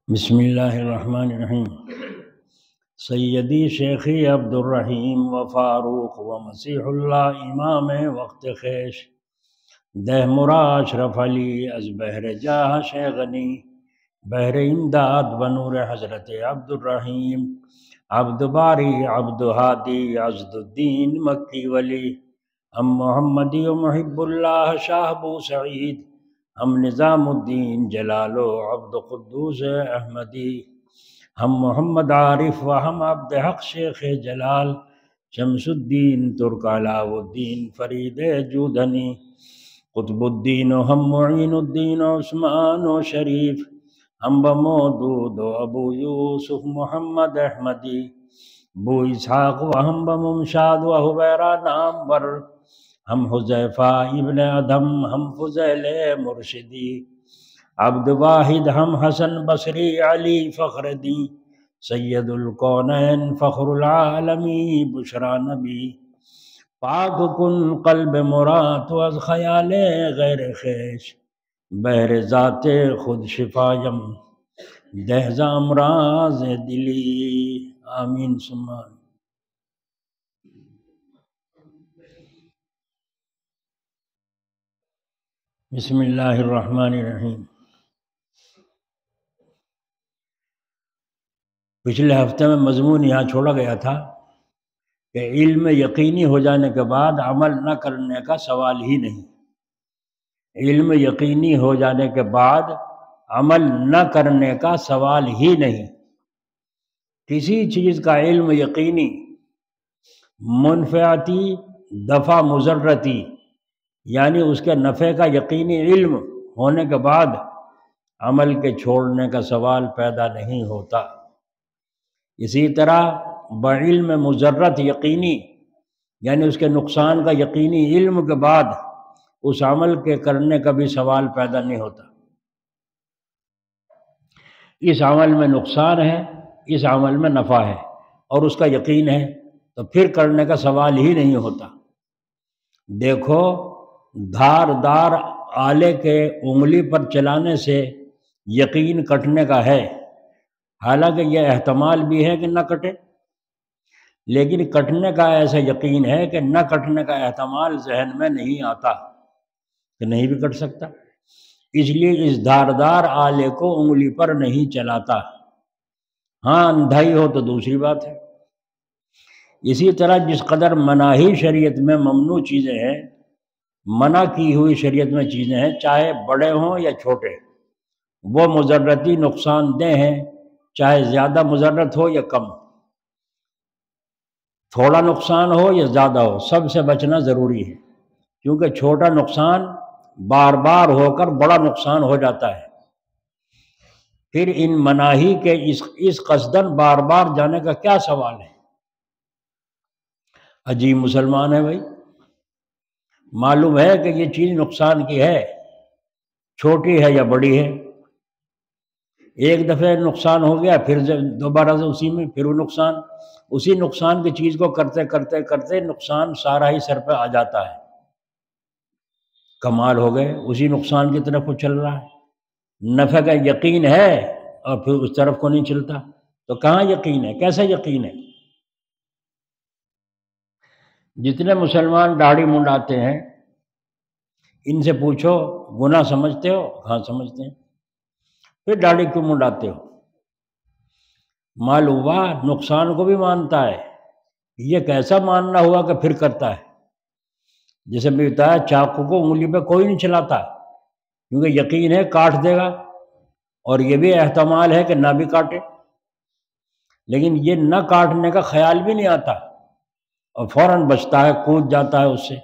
بسم اللہ الرحمن الرحیم۔ سیدی شیخی عبد الرحیم و فاروق و مسیح اللہ امام وقت خیش دہ مرا اشرف علی از بحر جاہ شیخنی بحر امداد بنور حضرت عبد الرحیم عبد باری عبد ہادی عزد الدین مکی ولی ہم محمدی و محب اللہ شاہ ابو سعید ہم نظام الدین جلال و عبد قدوس احمدی ہم محمد عارف و ہم عبد حق شیخ جلال شمس الدین ترک علاء الدین فرید جودھنی قطب الدین و ہم معین الدین و عثمان و شریف ہم بمودود و ابو یوسف محمد احمدی ابو اسحاق و ہم بممشاد و حبیرہ نامور ہم حذیفہ ابن ادھم ہم فضیل مرشدی عبد واحد ہم حسن بصری علی فخر دی سید الکونین فخر العالمی بشرا نبی پاک کن قلب مراد و از خیال غیر خیش بحر ذات خود شفایم دہز امراض دلی آمین ثم آمین۔ بسم اللہ الرحمن الرحیم۔ پچھلے ہفتے میں مضمون یہاں چھوڑا گیا تھا کہ علم یقینی ہو جانے کے بعد عمل نہ کرنے کا سوال ہی نہیں۔ علم یقینی ہو جانے کے بعد عمل نہ کرنے کا سوال ہی نہیں۔ کسی چیز کا علم یقینی منفعتی دفع مضرتی یعنی اس کے نفع کا یقینی علم ہونے کے بعد عمل کے چھوڑنے کا سوال پیدا نہیں ہوتا۔ اسی طرح بعلم مضرت یقینی یعنی اس کے نقصان کا یقینی علم کے بعد اس عمل کے کرنے کا بھی سوال پیدا نہیں ہوتا۔ اس عمل میں نقصان ہے، اس عمل میں نفع ہے اور اس کا یقین ہے تو پھر کرنے کا سوال ہی نہیں ہوتا۔ دیکھو دھار دار آلے کے انگلی پر چلانے سے یقین کٹنے کا ہے، حالانکہ یہ احتمال بھی ہے کہ نہ کٹے، لیکن کٹنے کا ایسا یقین ہے کہ نہ کٹنے کا احتمال ذہن میں نہیں آتا کہ نہیں بھی کٹ سکتا، اس لیے اس دھاردار آلے کو انگلی پر نہیں چلاتا۔ ہاں اندھائی ہو تو دوسری بات ہے۔ اسی طرح جس قدر مناہی شریعت میں ممنوع چیزیں ہیں، منع کی ہوئی شریعت میں چیزیں ہیں، چاہے بڑے ہوں یا چھوٹے، وہ مضرتی نقصان دہ ہیں، چاہے زیادہ مضرت ہو یا کم، تھوڑا نقصان ہو یا زیادہ ہو، سب سے بچنا ضروری ہے، کیونکہ چھوٹا نقصان بار بار ہو کر بڑا نقصان ہو جاتا ہے۔ پھر ان مناہی کے اس قصدن بار بار جانے کا کیا سوال ہے؟ عجیب مسلمان ہے بھائی، معلوم ہے کہ یہ چیز نقصان کی ہے، چھوٹی ہے یا بڑی ہے، ایک دفعہ نقصان ہو گیا پھر دوبارہ سے اسی میں پھر وہ اسی نقصان کی چیز کو کرتے کرتے کرتے نقصان سارا ہی سر پہ آ جاتا ہے۔ کمال ہو گئے، اسی نقصان کی طرف وہ چل رہا ہے، نفع کا یقین ہے اور پھر اس طرف کو نہیں چلتا، تو کہاں یقین ہے؟ کیسا یقین ہے؟ جتنے مسلمان داڑھی منڈاتے ہیں ان سے پوچھو گناہ سمجھتے ہو؟ ہاں سمجھتے ہیں۔ پھر داڑھی کیوں منڈاتے ہو؟ معلوم ہوا نقصان کو بھی مانتا ہے، یہ کیسا ماننا ہوا کہ پھر کرتا ہے؟ جیسے میں بتایا چاقو کو انگلی پہ کوئی نہیں چلاتا کیونکہ یقین ہے کاٹ دے گا، اور یہ بھی احتمال ہے کہ نہ بھی کاٹے، لیکن یہ نہ کاٹنے کا خیال بھی نہیں آتا اور فوراً بچتا ہے، کود جاتا ہے اس سے۔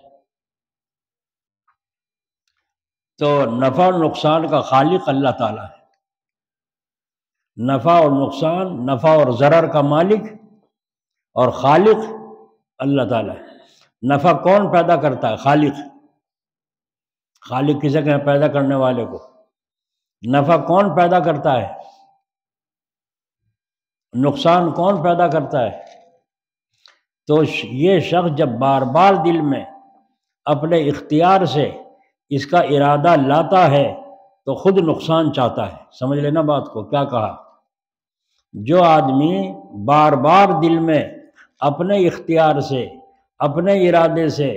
تو نفع اور نقصان کا خالق اللہ تعالیٰ ہے، نفع اور نقصان، نفع اور ضرر کا مالک اور خالق اللہ تعالیٰ ہے۔ نفع کون پیدا کرتا ہے؟ خالق۔ خالق کسے کہیں؟ پیدا کرنے والے کو۔ نفع کون پیدا کرتا ہے؟ نقصان کون پیدا کرتا ہے؟ تو یہ شخص جب بار بار دل میں اپنے اختیار سے اس کا ارادہ لاتا ہے تو خود نقصان چاہتا ہے۔ سمجھ لینا بات کو، کیا کہا؟ جو آدمی بار بار دل میں اپنے اختیار سے اپنے ارادے سے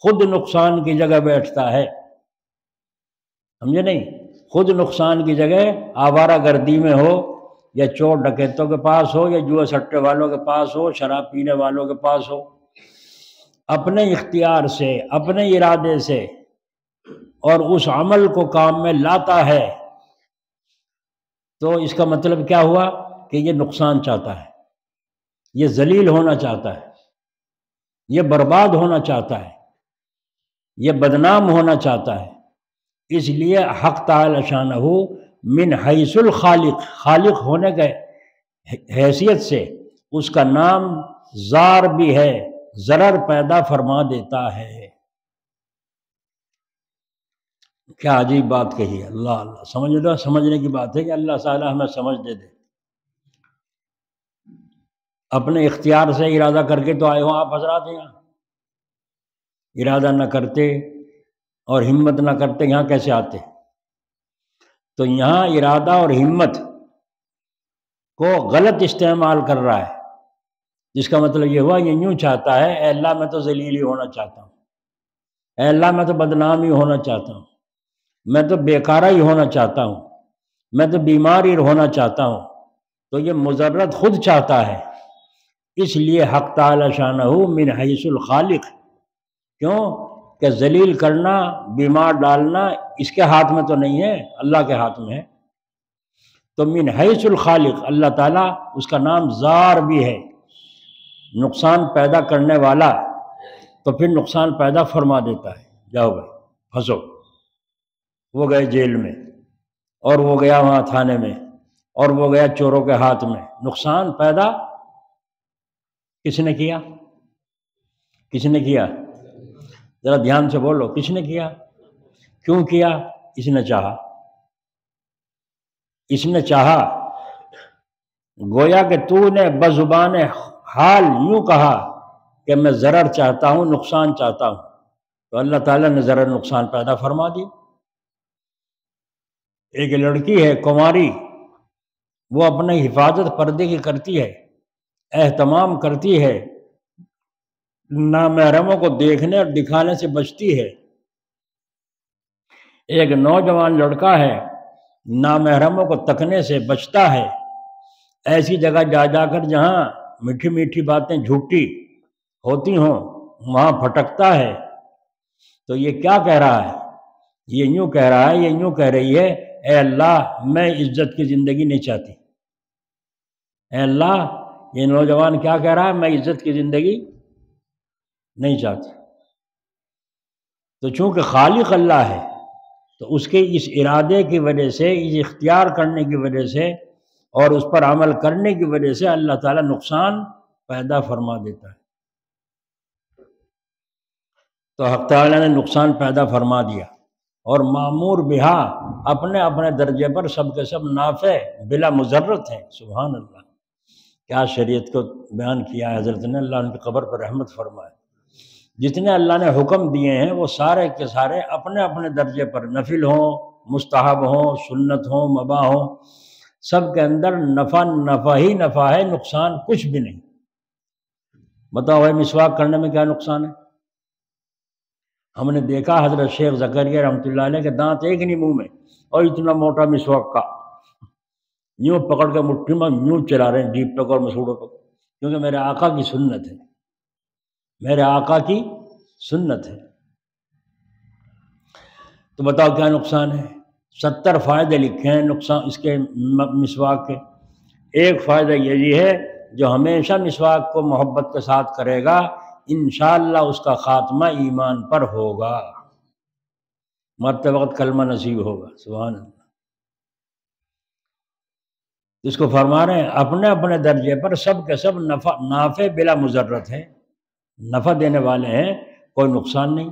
خود نقصان کی جگہ بیٹھتا ہے، سمجھے نہیں، خود نقصان کی جگہ آوارہ گردی میں ہو، یا چور ڈکیتوں کے پاس ہو، یا جوا سٹے والوں کے پاس ہو، شراب پینے والوں کے پاس ہو، اپنے اختیار سے اپنے ارادے سے اور اس عمل کو کام میں لاتا ہے، تو اس کا مطلب کیا ہوا کہ یہ نقصان چاہتا ہے، یہ ذلیل ہونا چاہتا ہے، یہ برباد ہونا چاہتا ہے، یہ بدنام ہونا چاہتا ہے۔ اس لیے حق تعالی شانہ من حیث الخالق، خالق ہونے کے حیثیت سے اس کا نام زار بھی ہے، ضرر پیدا فرما دیتا ہے۔ کیا عجیب بات کہی ہے، اللہ اللہ، سمجھنے کی بات ہے کہ اللہ تعالیٰ ہمیں سمجھ دے دے۔ اپنے اختیار سے ارادہ کر کے تو آئے ہوں آپ حضرات، یہاں ارادہ نہ کرتے اور ہمت نہ کرتے یہاں کیسے آتے؟ تو یہاں ارادہ اور ہمت کو غلط استعمال کر رہا ہے، جس کا مطلب یہ ہوا یہ یوں چاہتا ہے، اے اللہ میں تو ذلیل ہی ہونا چاہتا ہوں، اے اللہ میں تو بدنام ہی ہونا چاہتا ہوں، میں تو بیکارہ ہی ہونا چاہتا ہوں، میں تو بیمار ہی ہونا چاہتا ہوں، تو یہ مضرت خود چاہتا ہے۔ اس لیے حق تعالی شانہ من حیث الخالق، کیوں کہ ذلیل کرنا، بیمار ڈالنا اس کے ہاتھ میں تو نہیں ہے، اللہ کے ہاتھ میں ہے۔ تو من حیث الخالق، اللہ تعالیٰ اس کا نام زار بھی ہے، نقصان پیدا کرنے والا، تو پھر نقصان پیدا فرما دیتا ہے۔ جاؤ بھائی پھنسو، وہ گئے جیل میں، اور وہ گیا وہاں تھانے میں، اور وہ گیا چوروں کے ہاتھ میں، نقصان پیدا کس نے کیا؟ کس نے کیا؟ ذرا دھیان سے بولو، کس نے کیا؟ کیوں کیا؟ اس نے چاہا، اس نے چاہا، گویا کہ تو نے بزبان حال یوں کہا کہ میں ضرر چاہتا ہوں، نقصان چاہتا ہوں، تو اللہ تعالیٰ نے ضرر نقصان پیدا فرما دی۔ ایک لڑکی ہے کنواری، وہ اپنی حفاظت پردے کی کرتی ہے، اہتمام کرتی ہے، نامحرموں کو دیکھنے اور دکھانے سے بچتی ہے۔ ایک نوجوان لڑکا ہے، نامحرموں کو تکنے سے بچتا ہے، ایسی جگہ جا جا کر جہاں میٹھی میٹھی باتیں جھوٹی ہوتی ہوں وہاں پھٹکتا ہے۔ تو یہ کیا کہہ رہا ہے؟ یہ یوں کہہ رہا ہے، یہ یوں کہہ رہی ہے، اے اللہ میں عزت کی زندگی نہیں چاہتی۔ اے اللہ، یہ نوجوان کیا کہہ رہا ہے؟ میں عزت کی زندگی نہیں چاہتی۔ تو چونکہ خالق اللہ ہے تو اس کے اس ارادے کی وجہ سے، اس اختیار کرنے کی وجہ سے اور اس پر عمل کرنے کی وجہ سے اللہ تعالیٰ نقصان پیدا فرما دیتا ہے۔ تو حق تعالیٰ نے نقصان پیدا فرما دیا، اور معمور بہا اپنے اپنے درجے پر سب کے سب نافع بلا مضرت ہیں۔ سبحان اللہ، کیا شریعت کو بیان کیا ہے حضرت نے، اللہ ان کی قبر پر رحمت فرمائے۔ جتنے اللہ نے حکم دیے ہیں وہ سارے کے سارے اپنے اپنے درجے پر، نفل ہوں، مستحب ہوں، سنت ہوں، مباح ہوں، سب کے اندر نفع ہی نفع ہے، نقصان کچھ بھی نہیں۔ بتاؤ بھائی مسواک کرنے میں کیا نقصان ہے؟ ہم نے دیکھا حضرت شیخ زکریا رحمۃ اللہ علیہ کے دانت ایک نہیں منہ میں، اور اتنا موٹا مسواک کا، یوں پکڑ کے مٹھی میں یوں چلا رہے ہیں، ڈیپ تک اور مسوڑوں کو، کیونکہ میرے آقا کی سنت ہے، میرے آقا کی سنت ہے۔ تو بتاؤ کیا نقصان ہے؟ 70 فائدے لکھے ہیں نقصان اس کے مسواک کے۔ ایک فائدہ یہی ہے، جو ہمیشہ مسواک کو محبت کے ساتھ کرے گا انشاءاللہ اس کا خاتمہ ایمان پر ہوگا، مرتے وقت کلمہ نصیب ہوگا۔ سبحان اللہ۔ اس کو فرما رہے ہیں اپنے اپنے درجے پر سب کے سب نافع بلا مضرت ہے، نفع دینے والے ہیں، کوئی نقصان نہیں۔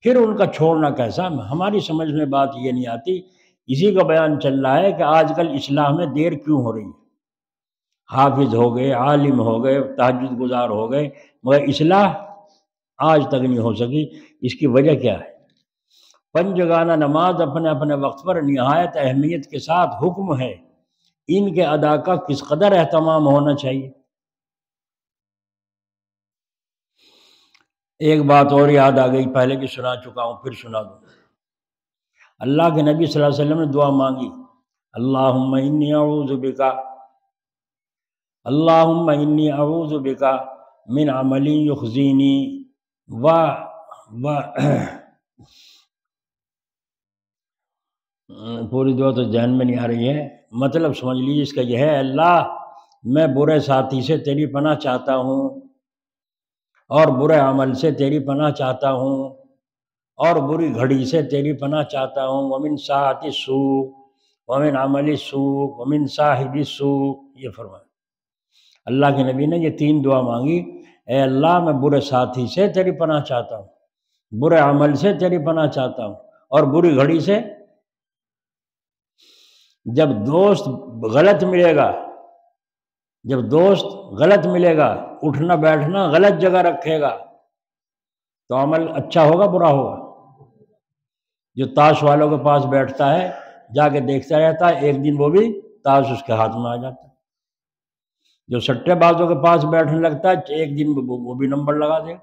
پھر ان کا چھوڑنا کیسا؟ ہماری سمجھ میں بات یہ نہیں آتی، اسی کا بیان چل رہا ہے کہ آج کل اصلاح میں دیر کیوں ہو رہی ہے؟ حافظ ہو گئے، عالم ہو گئے، تہجد گزار ہو گئے، مگر اصلاح آج تک نہیں ہو سکی۔ اس کی وجہ کیا ہے؟ پنج گانہ نماز اپنے اپنے وقت پر نہایت اہمیت کے ساتھ حکم ہے، ان کے ادا کا کس قدر اہتمام ہونا چاہیے۔ ایک بات اور یاد آ گئی، پہلے بھی سنا چکا ہوں، پھر سنا دوں۔ اللہ کے نبی صلی اللہ علیہ وسلم نے دعا مانگی، اللہم انی اعوذ بکا، اللہم انی اعوذ بکا من عمل یخزینی پوری دعا تو ذہن میں نہیں آ رہی ہے، مطلب سمجھ لیجیے اس کا یہ ہے، اللہ میں برے ساتھی سے تیری پناہ چاہتا ہوں، اور برے عمل سے تیری پناہ چاہتا ہوں، اور بری گھڑی سے تیری پناہ چاہتا ہوں، ومن ساعۃ السوء ومن عمل السوء ومن صاحب السوء، یہ فرمایا۔ اللہ کے نبی نے یہ 3 دعا مانگی، اے اللہ میں برے ساتھی سے تیری پناہ چاہتا ہوں، برے عمل سے تیری پناہ چاہتا ہوں، اور بری گھڑی سے۔ جب دوست غلط ملے گا، جب دوست غلط ملے گا، اٹھنا بیٹھنا غلط جگہ رکھے گا، تو عمل اچھا ہوگا برا ہوگا؟ جو تاش والوں کے پاس بیٹھتا ہے، جا کے دیکھتا رہتا ہے، ایک دن وہ بھی تاش اس کے ہاتھ میں آ جاتا ہے۔ جو سٹے بازوں کے پاس بیٹھنے لگتا ہے، ایک دن وہ بھی نمبر لگا دے۔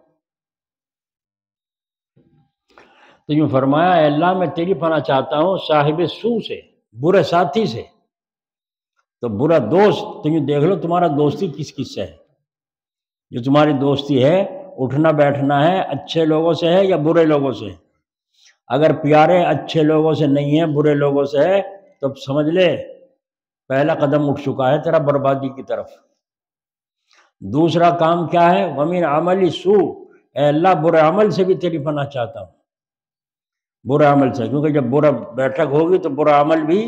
تو یوں فرمایا، اے اللہ میں تیری پناہ چاہتا ہوں صاحب سوء سے، برے ساتھی سے۔ تو برا دوست، تو یوں دیکھ لو تمہارا دوستی کس کس سے ہے، جو تمہاری دوستی ہے، اٹھنا بیٹھنا ہے، اچھے لوگوں سے ہے یا برے لوگوں سے ہے؟ اگر پیارے اچھے لوگوں سے نہیں ہے، برے لوگوں سے ہے، تو سمجھ لے پہلا قدم اٹھ چکا ہے تیرا بربادی کی طرف۔ دوسرا کام کیا ہے؟ ومن عمل سوء، اے اللہ برے عمل سے بھی تیری پناہ چاہتا ہوں، برے عمل سے، کیونکہ جب برا بیٹھک ہوگی تو برا عمل بھی۔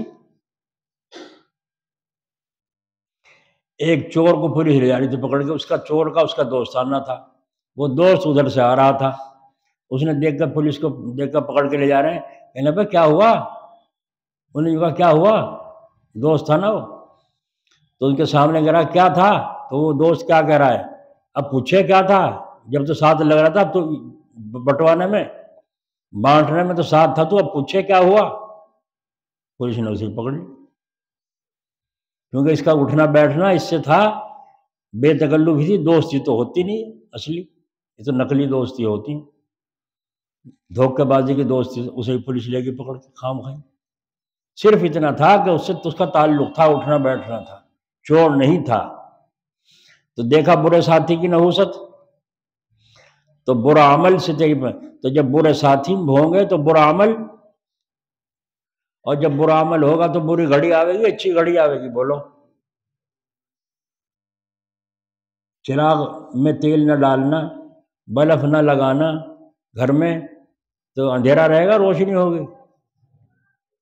ایک چور کو پولیس لے جا رہی تھی پکڑ کے، اس کا چور کا اس کا دوستانہ تھا، وہ دوست ادھر سے آ رہا تھا، اس نے دیکھ کر پولیس کو دیکھ کر پکڑ کے لے جا رہے ہیں، کہنے پہ کیا ہوا؟ انہوں نے کہا کیا ہوا؟ دوست تھا نا وہ، تو ان کے سامنے کہہ رہا کیا تھا؟ تو وہ دوست کیا کہہ رہا ہے؟ اب پوچھے کیا تھا، جب تو ساتھ لگ رہا تھا، اب تو بٹوانے میں بانٹنے میں تو ساتھ تھا، تو اب پوچھے کیا ہوا؟ پولیس نے اسے پکڑ لی، کیونکہ اس کا اٹھنا بیٹھنا اس سے تھا، بے تکلفی تھی، دوستی تو ہوتی نہیں اصلی، یہ تو نقلی دوستی ہوتی، دھوکے بازی کی دوستی، اسے پولیس لے کے پکڑ کے خام خواہ۔ صرف اتنا تھا کہ اس سے تو اس کا تعلق تھا، اٹھنا بیٹھنا تھا، چور نہیں تھا۔ تو دیکھا برے ساتھی کی نحوست، تو برا عمل سے تو جب برے ساتھی ہوں گے تو برا عمل، اور جب برا عمل ہوگا تو بری گھڑی آئے گی، اچھی گھڑی آئے گی؟ بولو۔ چراغ میں تیل نہ ڈالنا، بلف نہ لگانا گھر میں، تو اندھیرا رہے گا، روشنی ہوگی،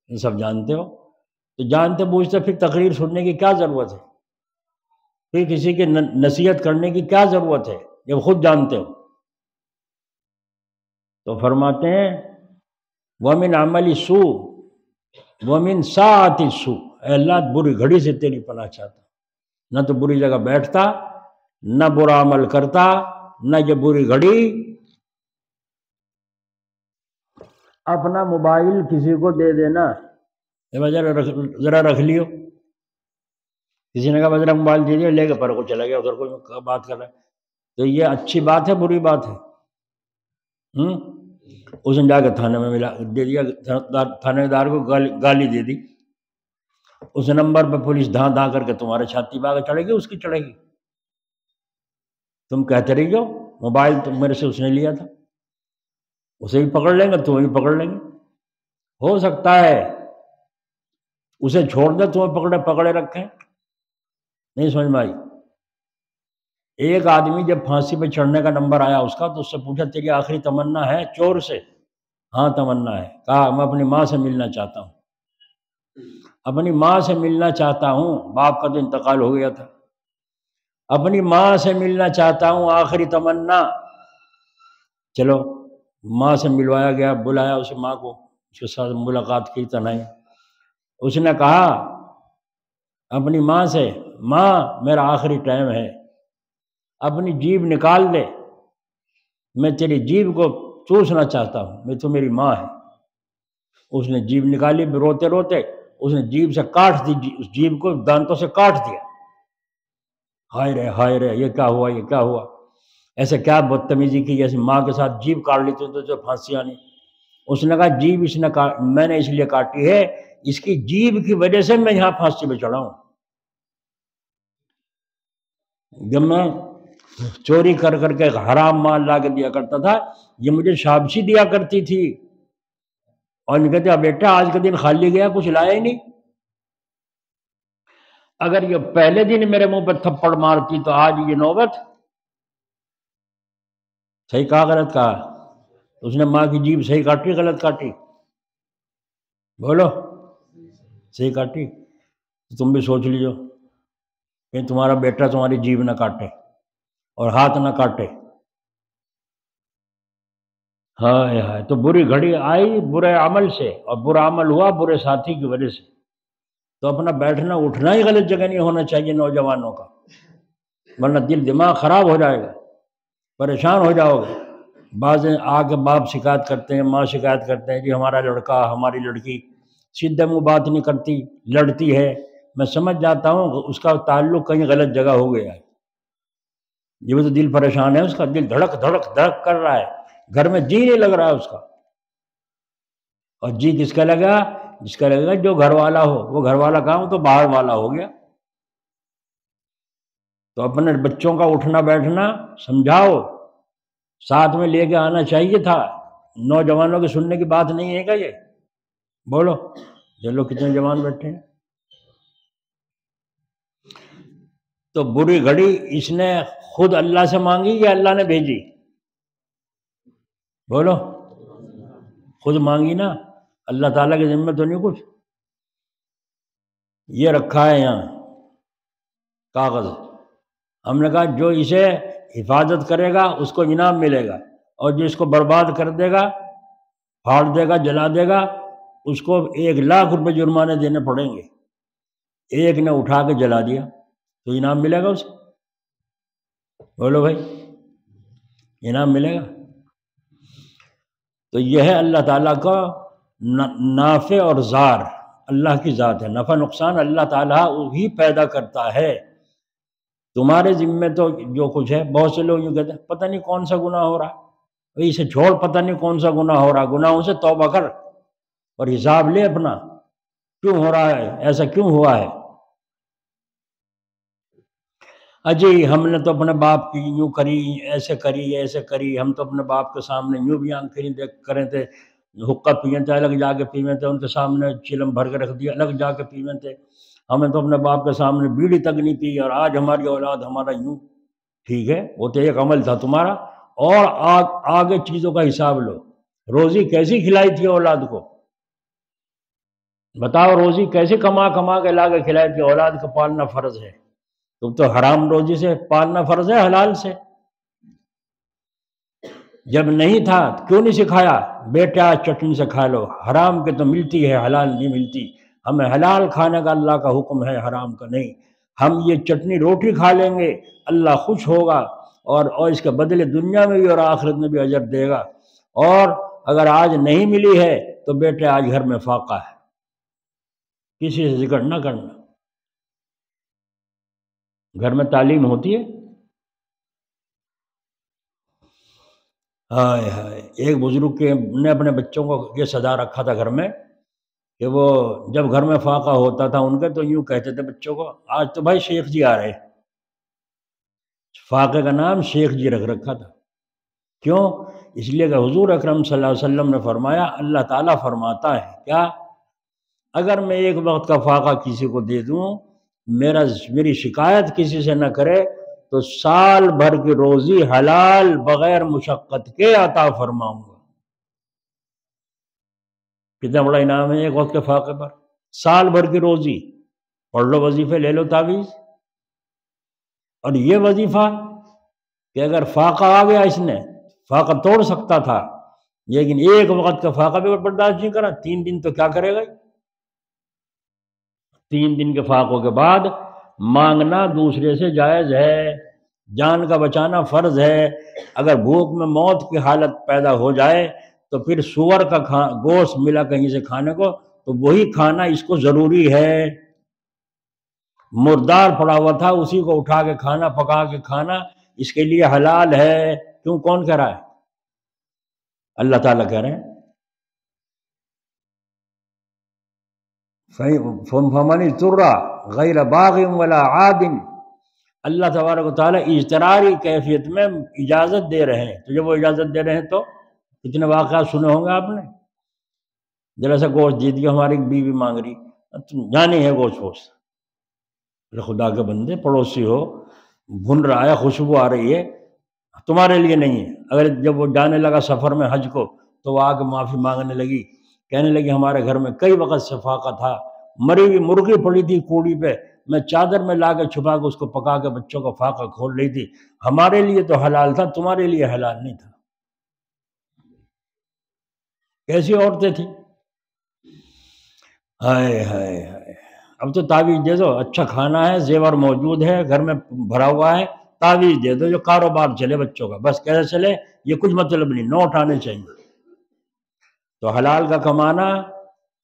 یہ سب جانتے ہو۔ تو جانتے بوجھتے پھر تقریر سننے کی کیا ضرورت ہے؟ پھر کسی کی نصیحت کرنے کی کیا ضرورت ہے جب خود جانتے ہو؟ تو فرماتے ہیں وَمِنْ عَمَلِ سُوء وَمِنْ سَاعَةِ السُّوء، اے اللہ بری گھڑی سے تیری پناہ چاہتا، نہ تو بری جگہ بیٹھتا، نہ برا عمل کرتا، نہ یہ بری گھڑی۔ اپنا موبائل کسی کو دے دینا، ذرا رکھ لیو، کسی نے کہا ذرا موبائل دے دیا، لے کے پر کو چلا گیا، ادھر کوئی بات کر رہا ہے، تو یہ اچھی بات ہے بری بات ہے؟ اس نے جا کے تھانے میں دے دیا، تھانے دار کو گالی دے دی، اس نمبر پہ پولیس دھاں دھاں کر کے تمہارے چھاتی پہ آگے چڑھے گی، اس کی چڑھے گی، تم کہتے رہی ہو موبائل تم میرے سے اس نے لیا تھا، اسے بھی پکڑ لیں گے، تمہیں بھی پکڑ لیں گے، ہو سکتا ہے اسے چھوڑ دے، تمہیں پکڑے رکھیں۔ نہیں سمجھ میں آئی؟ ایک آدمی جب پھانسی پہ چڑھنے کا نمبر آیا اس کا، تو اس سے پوچھا تیری آخری تمنا ہے؟ چور سے ہاں تمنا ہے، کہا میں اپنی ماں سے ملنا چاہتا ہوں، اپنی ماں سے ملنا چاہتا ہوں، باپ کا تو انتقال ہو گیا تھا، اپنی ماں سے ملنا چاہتا ہوں، آخری تمنا۔ چلو ماں سے ملوایا گیا، بلایا اسے، ماں کو، اس کے ساتھ ملاقات کی تنہائی، اس نے کہا اپنی ماں سے، ماں میرا آخری ٹائم ہے، اپنی جیب نکال دے، میں تیری جیب کو چوسنا چاہتا ہوں، میں تو میری ماں ہے۔ اس نے جیب نکالی، روتے روتے اس نے جیب سے کاٹ دی، اس جیب کو دانتوں سے کاٹ دیا۔ ہائے رے یہ کیا ہوا، یہ کیا ہوا، ایسے کیا بدتمیزی کی، جیسے ماں کے ساتھ جیب کاٹ لی تو جو پھانسی آنی۔ اس نے کہا جیب اس نے میں نے اس لیے کاٹی ہے، اس کی جیب کی وجہ سے میں یہاں پھانسی پہ چڑھا ہوں۔ جب میں چوری کر کر کے حرام مال لا کے دیا کرتا تھا، یہ مجھے شاباشی دیا کرتی تھی، اور یہ کہتے بیٹا آج کا دن خالی گیا، کچھ لایا ہی نہیں۔ اگر یہ پہلے دن میرے منہ پہ تھپڑ مارتی تو آج یہ نوبت۔ صحیح کہا غلط کہا؟ اس نے ماں کی جیب صحیح کاٹی غلط کاٹی؟ بولو، صحیح کاٹی؟ تم بھی سوچ لیجو کہ تمہارا بیٹا تمہاری جیب نہ کاٹے اور ہاتھ نہ کاٹے۔ ہائے تو بری گھڑی آئی برے عمل سے، اور برا عمل ہوا برے ساتھی کی وجہ سے۔ تو اپنا بیٹھنا اٹھنا ہی غلط جگہ نہیں ہونا چاہیے نوجوانوں کا، ورنہ دل دماغ خراب ہو جائے گا، پریشان ہو جاؤ گے۔ بعض آ کے باپ شکایت کرتے ہیں، ماں شکایت کرتے ہیں کہ ہمارا لڑکا ہماری لڑکی سیدھے منہ بات نہیں کرتی، لڑتی ہے۔ میں سمجھ جاتا ہوں اس کا تعلق کہیں غلط جگہ ہو گیا ہے، یہ تو دل پریشان ہے، اس کا دل دھڑک دھڑک دھڑک کر رہا ہے، گھر میں جی نہیں لگ رہا ہے اس کا۔ اور جی کس کا لگا؟ جس کا لگے گا جو گھر والا ہو، وہ گھر والا کہاں ہو تو باہر والا ہو گیا۔ تو اپنے بچوں کا اٹھنا بیٹھنا سمجھاؤ، ساتھ میں لے کے آنا چاہیے تھا۔ نوجوانوں کے سننے کی بات نہیں ہے کیا یہ؟ بولو، یہ لوگ کتنے جوان بیٹھے ہیں۔ تو بری گھڑی اس نے خود اللہ سے مانگی یا اللہ نے بھیجی؟ بولو، خود مانگی نا، اللہ تعالیٰ کی ذمہ تو نہیں کچھ۔ یہ رکھا ہے یہاں کاغذ، ہم نے کہا جو اسے حفاظت کرے گا اس کو انعام ملے گا، اور جو اس کو برباد کر دے گا، پھاڑ دے گا، جلا دے گا، اس کو 1,00,000 روپے جرمانے دینے پڑیں گے۔ ایک نے اٹھا کے جلا دیا تو انعام ملے گا اسے؟ بولو بھائی، انعام ملے گا؟ تو یہ ہے اللہ تعالیٰ کا نافع اور ضار، اللہ کی ذات ہے۔ نفع نقصان اللہ تعالیٰ وہی پیدا کرتا ہے، تمہارے ذمے تو جو کچھ ہے۔ بہت سے لوگ یوں کہتے ہیں پتہ نہیں کون سا گناہ ہو رہا، اسے چھوڑ، پتہ نہیں کون سا گناہ ہو رہا، گناہوں سے توبہ کر اور حساب لے اپنا، کیوں ہو رہا ہے، ایسا کیوں ہوا ہے۔ اجی ہم نے تو اپنے باپ کی یوں کری، ایسے کری، ہم تو اپنے باپ کے سامنے یوں بھی آنکھیں نہیں دیکھ کریں تھے، حقہ پیئیں تھے الگ جا کے پیئیں تھے، ان کے سامنے چلم بھر کے رکھ دیا الگ جا کے پیئیں تھے، ہمیں تو اپنے باپ کے سامنے بیڑی تک نہیں پی، اور آج ہماری اولاد ہمارا یوں۔ ٹھیک ہے، وہ تو ایک عمل تھا تمہارا، اور آگے چیزوں کا حساب لو۔ روزی کیسی کھلائی تھی اولاد کو؟ بتاؤ، روزی کیسے کما کے لا کے کھلائی تھی؟ اولاد کو پالنا فرض ہے، تم تو حرام روزی سے پالنا فرض ہے، حلال سے جب نہیں تھا کیوں نہیں سکھایا؟ بیٹا چٹنی سے کھا لو، حرام کے تو ملتی ہے، حلال نہیں ملتی، ہمیں حلال کھانے کا اللہ کا حکم ہے، حرام کا نہیں۔ ہم یہ چٹنی روٹی کھا لیں گے، اللہ خوش ہوگا، اور اس کے بدلے دنیا میں بھی اور آخرت میں بھی اجر دے گا۔ اور اگر آج نہیں ملی ہے تو بیٹے آج گھر میں فاقہ ہے، کسی سے ذکر نہ کرنا۔ گھر میں تعلیم ہوتی ہے۔ ہائے ایک بزرگ نے اپنے بچوں کو یہ سزا رکھا تھا گھر میں کہ وہ جب گھر میں فاقہ ہوتا تھا ان کے تو یوں کہتے تھے بچوں کو، آج تو بھائی شیخ جی آ رہے۔ فاقے کا نام شیخ جی رکھ رکھا تھا۔ کیوں؟ اس لیے کہ حضور اکرم صلی اللہ علیہ وسلم نے فرمایا، اللہ تعالیٰ فرماتا ہے کیا، اگر میں ایک وقت کا فاقہ کسی کو دے دوں، میری شکایت کسی سے نہ کرے، تو سال بھر کی روزی حلال بغیر مشقت کے عطا فرماؤں گا۔ کتنا بڑا انعام ہے ایک وقت کے فاقے پر، سال بھر کی روزی۔ پڑھ لو وظیفے، لے لو تعویذ۔ اور یہ وظیفہ کہ اگر فاقہ آ گیا، اس نے فاقہ توڑ سکتا تھا، لیکن ایک وقت کا فاقہ بھی برداشت نہیں کرا، 3 دن تو کیا کرے گا؟ 3 دن کے فاقوں کے بعد مانگنا دوسرے سے جائز ہے، جان کا بچانا فرض ہے۔ اگر بھوک میں موت کی حالت پیدا ہو جائے تو پھر سور کا گوشت ملا کہیں سے کھانے کو تو وہی کھانا اس کو ضروری ہے۔ مردار پڑا ہوا تھا، اسی کو اٹھا کے کھانا، پکا کے کھانا اس کے لیے حلال ہے۔ کیوں؟ کون کہہ رہا ہے؟ اللہ تعالیٰ کہہ رہے ہیں فَمَنِ اضْطُرَّ غَيْرَ بَاغٍ وَلَا عَادٍ۔ اللہ تبارک و تعالیٰ اضطراری کیفیت میں اجازت دے رہے ہیں۔ تو جب وہ اجازت دے رہے ہیں تو کتنے واقعات سنے ہوں گے آپ نے، ذرا سا گوشت دے دیا، ہماری بیوی مانگ رہی، تم جانی ہے گوشت، خدا کے بندے، پڑوسی ہو، بھن رہا ہے، خوشبو آ رہی ہے، تمہارے لیے نہیں ہے۔ اگر جب وہ جانے لگا سفر میں حج کو تو وہ آ کے معافی مانگنے لگی، کہنے لگی ہمارے گھر میں کئی وقت سے فاقہ تھا، مری ہوئی مرغی پڑی تھی کوڑی پہ، میں چادر میں لا کے چھپا کے اس کو پکا کے بچوں کا فاقہ کھول رہی تھی، ہمارے لیے تو حلال تھا، تمہارے لیے حلال نہیں تھا۔ کیسی عورتیں تھیں، ہائے ہائے ہائے۔ اب تو تعویذ دے دو، اچھا کھانا ہے، زیور موجود ہے، گھر میں بھرا ہوا ہے، تعویذ دے دو جو کاروبار چلے بچوں کا، بس کیسے چلے یہ کچھ مطلب نہیں، نوٹ آنے چاہیے۔ تو حلال کا کمانا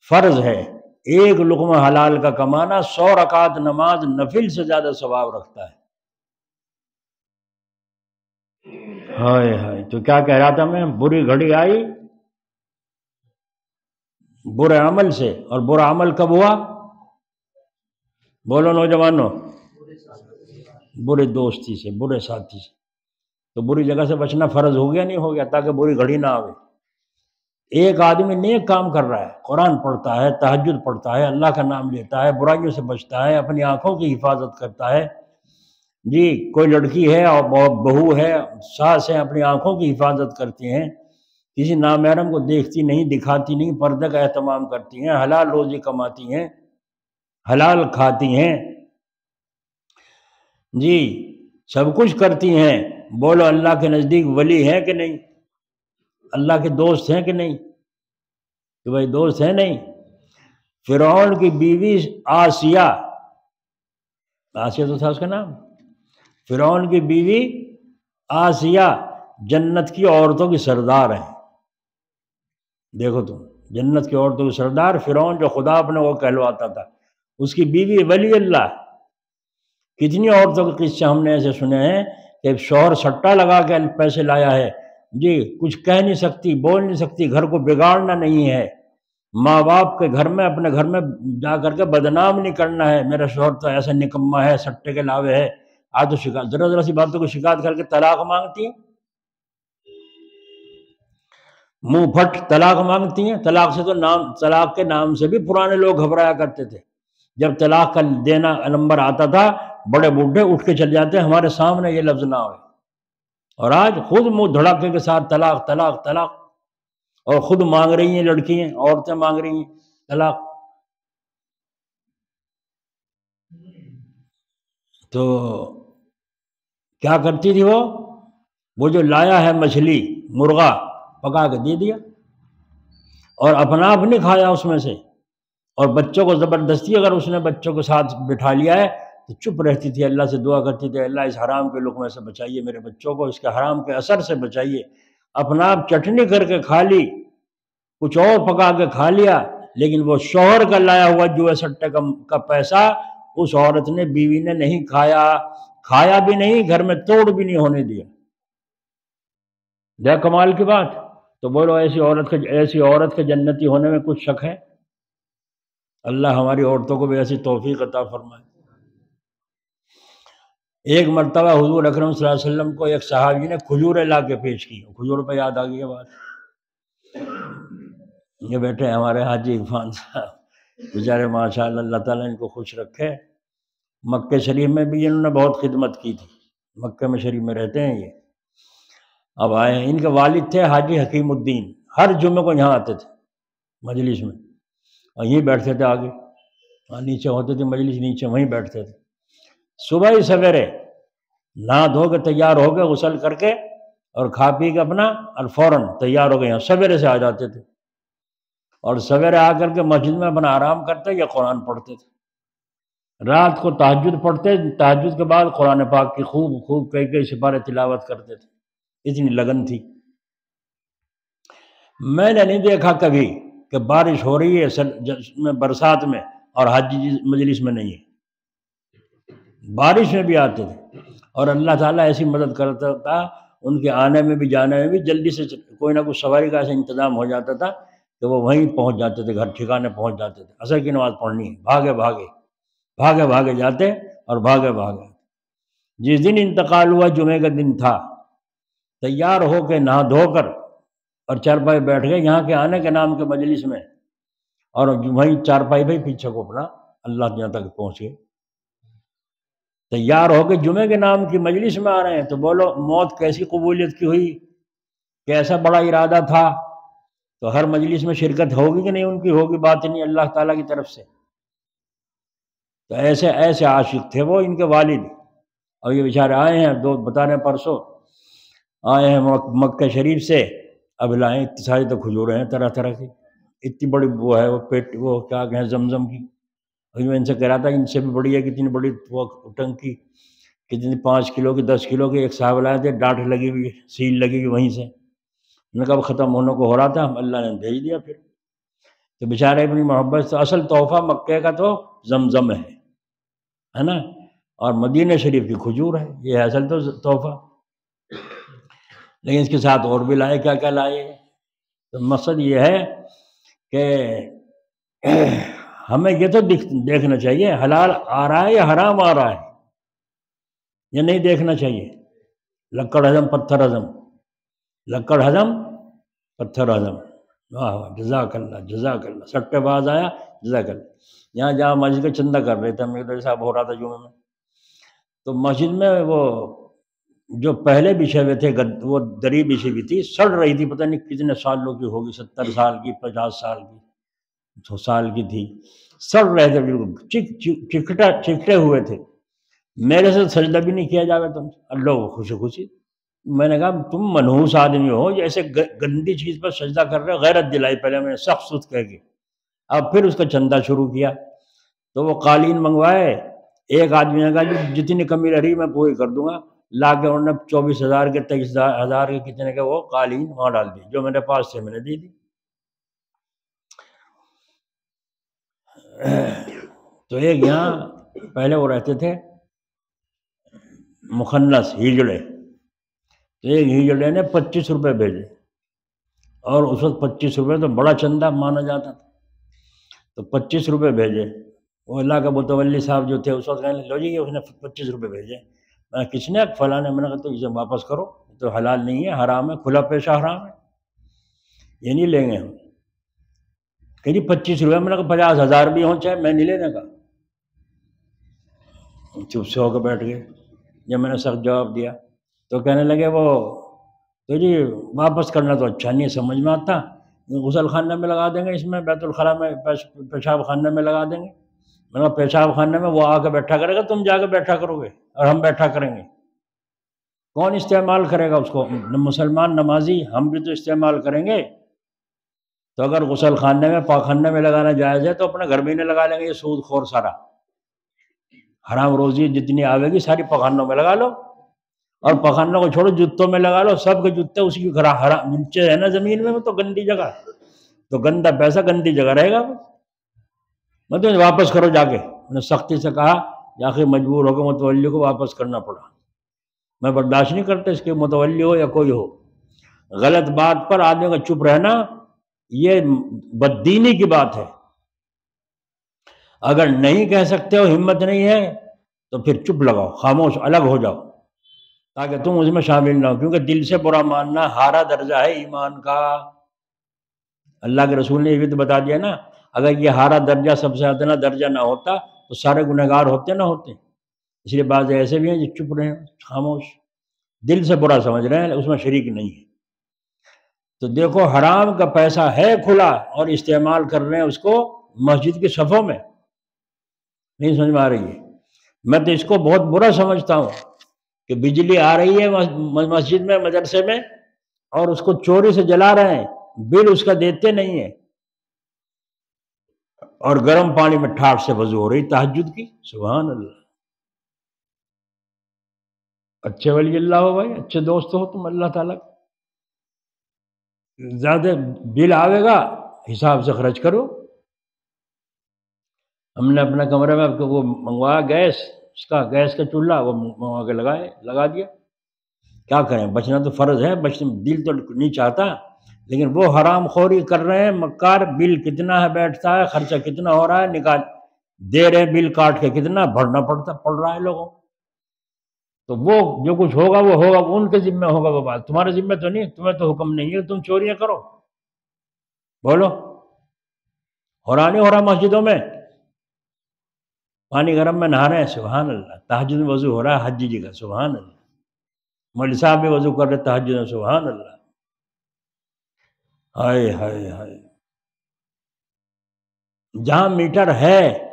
فرض ہے، ایک لقمہ حلال کا کمانا 100 رکعت نماز نفل سے زیادہ ثواب رکھتا ہے۔ ہائے ہائے، تو کیا کہہ رہا تھا میں، بری گھڑی آئی برے عمل سے، اور برا عمل کب ہوا؟ بولو نوجوانوں، برے دوستی سے، برے ساتھی سے۔ تو بری جگہ سے بچنا فرض ہو گیا نہیں ہو گیا، تاکہ بری گھڑی نہ آوے۔ ایک آدمی نیک کام کر رہا ہے، قرآن پڑھتا ہے، تہجد پڑھتا ہے، اللہ کا نام لیتا ہے، برائیوں سے بچتا ہے، اپنی آنکھوں کی حفاظت کرتا ہے، جی کوئی لڑکی ہے اور بہو ہے، ساس ہے، اپنی آنکھوں کی حفاظت کرتی ہیں، کسی نامحرم کو دیکھتی نہیں، دکھاتی نہیں، پردے کا اہتمام کرتی ہیں، حلال روزی کماتی ہیں، حلال کھاتی ہیں، جی سب کچھ کرتی ہیں۔ بولو اللہ کے نزدیک ولی ہیں کہ نہیں؟ اللہ کے دوست ہیں کہ نہیں؟ کہ بھائی دوست ہیں نہیں؟ فرعون کی بیوی آسیہ تو تھا اس کا نام، فرعون کی بیوی آسیہ جنت کی عورتوں کی سردار ہے۔ دیکھو تم، جنت کی عورتوں کی سردار، فرعون جو خدا اپنے وہ کہلواتا تھا، اس کی بیوی ولی اللہ۔ کتنی عورتوں کے قصے ہم نے ایسے سنے ہیں کہ شوہر سٹا لگا کے پیسے لایا ہے، جی کچھ کہہ نہیں سکتی، بول نہیں سکتی، گھر کو بگاڑنا نہیں ہے، ماں باپ کے گھر میں، اپنے گھر میں جا کر کے بدنام نہیں کرنا ہے، میرا شوہر تو ایسا نکما ہے، سٹے کے لاوے ہے، آج تو شکایت، ذرا ذرا سی باتوں کو شکایت کر کے طلاق مانگتی ہیں، منہ پھٹ طلاق مانگتی ہیں۔ طلاق سے تو طلاق کے نام سے بھی پرانے لوگ گھبرایا کرتے تھے، جب طلاق کا دینا نمبر آتا تھا بڑے بوڑھے اٹھ کے چل جاتے ہمارے سامنے یہ لفظ نہ ہوئے، اور آج خود منہ دھڑکے کے ساتھ طلاق طلاق طلاق، اور خود مانگ رہی ہیں لڑکیاں، عورتیں مانگ رہی ہیں طلاق۔ تو کیا کرتی تھی وہ جو لایا ہے مچھلی مرغا پکا کے دے دیا، اور اپنا آپ نہیں کھایا اس میں سے، اور بچوں کو زبردستی اگر اس نے بچوں کے ساتھ بٹھا لیا ہے تو چپ رہتی تھی، اللہ سے دعا کرتی تھی اللہ اس حرام کے لقمے سے بچائیے میرے بچوں کو، اس کے حرام کے اثر سے بچائیے۔ اپنا آپ چٹنی کر کے کھا لی، کچھ اور پکا کے کھا لیا، لیکن وہ شوہر کا لایا ہوا جوئے سٹے کا پیسہ اس عورت نے، بیوی نے نہیں کھایا، کھایا بھی نہیں، گھر میں توڑ بھی نہیں ہونے دیا۔ دیکھ کمال کی بات۔ تو بولو ایسی عورت کے جنتی ہونے میں کچھ شک ہے؟ اللہ ہماری عورتوں کو بھی ایسی توفیق عطا فرمائے۔ ایک مرتبہ حضور اکرم صلی اللہ علیہ وسلم کو ایک صحابی نے کھجوریں لا کے پیش کی، کھجور پہ یاد آ گئی ہے بات، یہ بیٹھے ہیں ہمارے حاجی عرفان صاحب، بیچارے ماشاءاللہ اللہ تعالیٰ ان کو خوش رکھے، مکہ شریف میں بھی انہوں نے بہت خدمت کی تھی، مکہ میں شریف میں رہتے ہیں یہ، اب آئے ہیں، ان کے والد تھے حاجی حکیم الدین، ہر جمعے کو یہاں آتے تھے مجلس میں، اور یہیں بیٹھتے تھے آگے، نیچے ہوتے تھے مجلس، نیچے وہیں بیٹھتے تھے، صبح ہی سویرے نہا دھو کے تیار ہو کے غسل کر کے اور کھا پی کے اپنا اور فوراً تیار ہو گئے، یہاں سویرے سے آ جاتے تھے، اور سویرے آ کر کے مسجد میں اپنا آرام کرتے یا قرآن پڑھتے تھے، رات کو تہجد پڑھتے، تہجد کے بعد قرآن پاک کی خوب کئی سپارے تلاوت کرتے تھے، اتنی لگن تھی۔ میں نے نہیں دیکھا کبھی کہ بارش ہو رہی ہے برسات میں اور حج مجلس میں نہیں ہے، بارش میں بھی آتے تھے، اور اللہ تعالیٰ ایسی مدد کرتا تھا، ان کے آنے میں بھی جانے میں بھی جلدی سے کوئی نہ کوئی سواری کا ایسا انتظام ہو جاتا تھا کہ وہ وہیں پہنچ جاتے تھے، گھر ٹھکانے پہنچ جاتے تھے۔ عصر کی نماز پڑھنی ہے، بھاگے بھاگے جاتے اور بھاگے بھاگے۔ جس دن انتقال ہوا جمعے کا دن تھا، تیار ہو کے نہا دھو کر اور چارپائی بیٹھ گئے یہاں کے آنے کے نام کے مجلس میں، اور وہیں چارپائی پہ پیچھے کو اپنا اللہ جہاں تک پہنچ گئے۔ تیار ہو کے جمعے کے نام کی مجلس میں آ رہے ہیں، تو بولو موت کیسی قبولیت کی ہوئی، کیسا بڑا ارادہ تھا۔ تو ہر مجلس میں شرکت ہوگی کہ نہیں ان کی؟ ہوگی، بات نہیں اللہ تعالیٰ کی طرف سے۔ تو ایسے عاشق تھے وہ، ان کے والد۔ اور یہ بیچارے آئے ہیں، دو بتا رہے ہیں پرسوں آئے ہیں مکہ شریف سے، اب لائیں اتنی ساری تو کھجوریں ہیں طرح طرح کی، اتنی بڑی وہ ہے وہ پیٹ، وہ کیا کہیں زمزم کی، میں ان سے کہہ رہا تھا ان سے بھی بڑی ہے، کتنی بڑی وہ ٹنکی، کتنی 5 کلو کی 10 کلو کی۔ ایک صاحب لائے تھے، ڈانٹ لگی ہوئی، سیل لگی ہوئی وہیں سے، انہوں نے کہا ختم ہونے کو ہو رہا تھا، اللہ نے بھیج دیا پھر۔ تو بیچارے اپنی محبت سے، اصل تحفہ مکے کا تو زمزم ہے نا، اور مدینہ شریف کی کھجور ہے، یہ ہے اصل تو تحفہ۔ لیکن اس کے ساتھ اور بھی لائے، کیا کیا لائے۔ تو مقصد یہ ہے کہ ہمیں یہ تو دیکھنا چاہیے حلال آ رہا ہے یا حرام آ رہا ہے، یہ نہیں دیکھنا چاہیے۔ لکڑ ہضم پتھر ہضم، لکڑ ہضم پتھر ہضم۔ واہ واہ، جزاک اللہ، سٹے باز آیا، جزاک اللہ۔ یہاں جہاں مسجد کا چندہ کر رہے تھے، میرے صاحب ہو رہا تھا جمعے میں، تو مسجد میں وہ جو پہلے بچھے ہوئے تھے وہ دری بچھی ہوئی تھی، سڑ رہی تھی، پتہ نہیں کتنے سالوں کی ہوگی، 70 سال کی، 50 سال کی، 100 سال کی تھی، سڑ رہے تھے بالکل، چکٹے ہوئے تھے۔ میرے سے سجدہ بھی نہیں کیا جاوے تم، اللہ خوشی خوشی۔ میں نے کہا تم منحوس آدمی ہو، ایسے گندی چیز پر سجدہ کر رہے ہو۔ غیرت دلائی پہلے میں نے سخت سخت کہہ کے، اب پھر اس کا چندہ شروع کیا۔ تو وہ قالین منگوائے، ایک آدمی نے کہا جتنی کمی رہی میں پوری کر دوں گا، لا کے انہوں نے 24,000 کے 23,000 کے کتنے کے وہ قالین وہاں ڈال دی، جو میرے پاس سے میں نے دی دی۔ تو ایک یہاں پہلے وہ رہتے تھے مخنث ہیجڑے، تو ایک ہیجڑے نے 25 روپے بھیجے، اور اس وقت 25 روپے تو بڑا چندہ مانا جاتا تھا، تو 25 روپے بھیجے۔ وہ اللہ کا متولی صاحب جو تھے اس وقت کہنے لو جی اس نے 25 روپے بھیجے۔ میں کس نے؟ فلاں نے۔ میں نے کہا تو اسے واپس کرو، تو حلال نہیں ہے، حرام ہے، کھلا پیشہ حرام ہے، یہ نہیں لیں گے ہم۔ کہ جی 25 روپے، میں نے کہا 50,000 بھی ہوں چاہے، میں نہیں لینے کا۔ چپ سے ہو کے بیٹھ گئے۔ جب میں نے سخت جواب دیا تو کہنے لگے وہ تو جی واپس کرنا تو اچھا نہیں سمجھ میں آتا، غسل خانے میں لگا دیں گے، اس میں بیت الخلاء میں پیشاب خانے میں لگا دیں گے۔ میں نے کہا پیشاب خانے میں وہ آ کے بیٹھا کرے گا، تم جا کے بیٹھا کرو گے اور ہم بیٹھا کریں گے، کون استعمال کرے گا اس کو؟ مسلمان نمازی ہم بھی تو استعمال کریں گے۔ تو اگر غسل خانے میں پاخانے میں لگانا جائز ہے تو اپنے گھر میں نہیں لگا لیں گے، یہ سود خور سارا حرام روزی جتنی آوے گی ساری پخانوں میں لگا لو، اور پخانوں کو چھوڑو جوتوں میں لگا لو، سب کے جوتے اسی کی حرام نیچے ہے نا زمین میں، تو گندی جگہ، تو گندا پیسہ گندی جگہ رہے گا۔ مطلب واپس کرو جا کے، میں نے سختی سے کہا، جا کے مجبور ہو کے متولی کو واپس کرنا پڑا۔ میں برداشت نہیں کرتا اس کے، متولی ہو یا کوئی ہو، غلط بات پر آدمی کا چپ رہنا یہ بددینی کی بات ہے۔ اگر نہیں کہہ سکتے ہو، ہمت نہیں ہے، تو پھر چپ لگاؤ، خاموش الگ ہو جاؤ، تاکہ تم اس میں شامل نہ ہو، کیونکہ دل سے برا ماننا ہارا درجہ ہے ایمان کا۔ اللہ کے رسول نے یہ بھی تو بتا دیا نا، اگر یہ ہارا درجہ سب سے ادنا درجہ نہ ہوتا تو سارے گنہگار ہوتے نہ ہوتے۔ اس لیے بعض ایسے بھی ہیں جو چپ رہے ہیں، خاموش، دل سے برا سمجھ رہے ہیں، اس میں شریک نہیں ہے۔ تو دیکھو حرام کا پیسہ ہے کھلا اور استعمال کر رہے ہیں اس کو مسجد کے صفوں میں، نہیں سمجھ میں آ رہی ہے۔ میں تو اس کو بہت برا سمجھتا ہوں کہ بجلی آ رہی ہے مسجد میں، مدرسے میں، اور اس کو چوری سے جلا رہے ہیں، بل اس کا دیتے نہیں ہیں، اور گرم پانی میں ٹھاٹ سے وضو ہو رہی تہجد کی، سبحان اللہ۔ اچھے ولی اللہ ہو بھائی، اچھے دوست ہو تم اللہ تعالیٰ، زیادہ بل آئے گا حساب سے خرچ کرو. ہم نے اپنا کمرے میں وہ منگوایا گیس، اس کا گیس کا چولہا وہ منگوا کے لگا دیا. کیا کریں، بچنا تو فرض ہے، دل تو نہیں چاہتا، لیکن وہ حرام خوری کر رہے ہیں مکار. بل کتنا ہے بیٹھتا ہے، خرچہ کتنا ہو رہا ہے، نکال دے رہے ہیں بل کاٹ کے، کتنا بھرنا پڑ رہا ہے لوگوں. تو وہ جو کچھ ہوگا وہ ہوگا، ان کے ذمہ ہوگا وہ بات، تمہارے ذمہ تو نہیں. تمہیں تو حکم نہیں ہے تم چوریاں کرو. بولو، ہو رہا نہیں ہو رہا مسجدوں میں؟ پانی گرم میں نہا رہے ہیں، سبحان اللہ. تہجد میں وضو ہو رہا ہے حجی جی کا، سبحان اللہ. مولوی صاحب بھی وضو کر رہے تہجد میں، سبحان اللہ. ہائے ہائے ہائے. جہاں میٹر ہے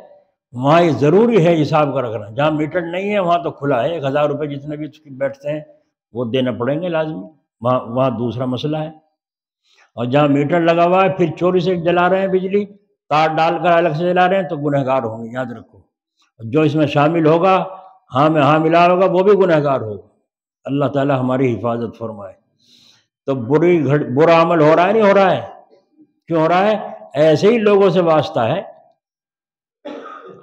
وہاں یہ ضروری ہے حساب کا رکھنا. جہاں میٹر نہیں ہے وہاں تو کھلا ہے، 1000 روپے جتنے بھی بیٹھتے ہیں وہ دینا پڑیں گے لازمی. وہاں دوسرا مسئلہ ہے. اور جہاں میٹر لگا ہوا ہے پھر چوری سے جلا رہے ہیں، بجلی تار ڈال کر الگ سے جلا رہے ہیں، تو گنہگار ہوں گے، یاد رکھو. جو اس میں شامل ہوگا، ہاں میں ہاں ملا ہوگا، وہ بھی گنہگار ہوگا. اللہ تعالی ہماری حفاظت فرمائے. تو برا عمل ہو رہا ہے، نہیں ہو رہا ہے؟ کیوں ہو رہا ہے؟ ایسے ہی لوگوں سے واسطہ ہے.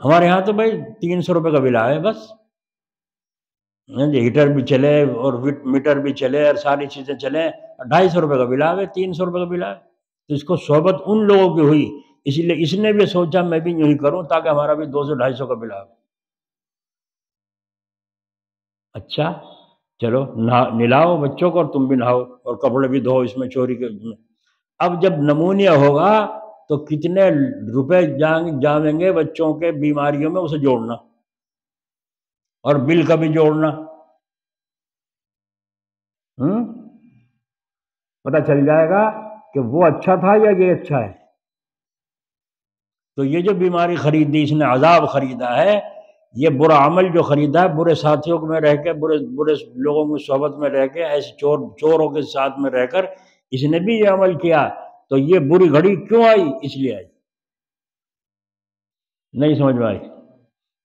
ہمارے ہاں تو بھائی 300 روپے کا بل آئے بس، ہیٹر بھی چلے اور میٹر بھی چلے اور ساری چیزیں چلیں، 250 روپے کا بل آئے، 300 روپے کا بل آئے. تو اس کو صحبت ان لوگوں کی ہوئی، اس لیے اس نے بھی سوچا میں بھی یوں ہی کروں تاکہ ہمارا بھی 200-250 کا بل آئے. اچھا چلو نلاؤ بچوں کو اور تم بھی نہاؤ اور کپڑے بھی دھو اس میں چوری کے. اب جب نمونیا ہوگا تو کتنے روپے جائیں گے بچوں کے بیماریوں میں، اسے جوڑنا اور بل کا بھی جوڑنا. پتہ چل جائے گا کہ وہ اچھا تھا یا یہ اچھا ہے. تو یہ جو بیماری خریدی اس نے، عذاب خریدا ہے، یہ برا عمل جو خریدا ہے، برے ساتھیوں میں رہ کے، برے لوگوں کی صحبت میں رہ کے، ایسے چوروں کے ساتھ میں رہ کر اس نے بھی یہ عمل کیا. تو یہ بری گھڑی کیوں آئی؟ اس لیے آئی. نہیں سمجھ میں آئی؟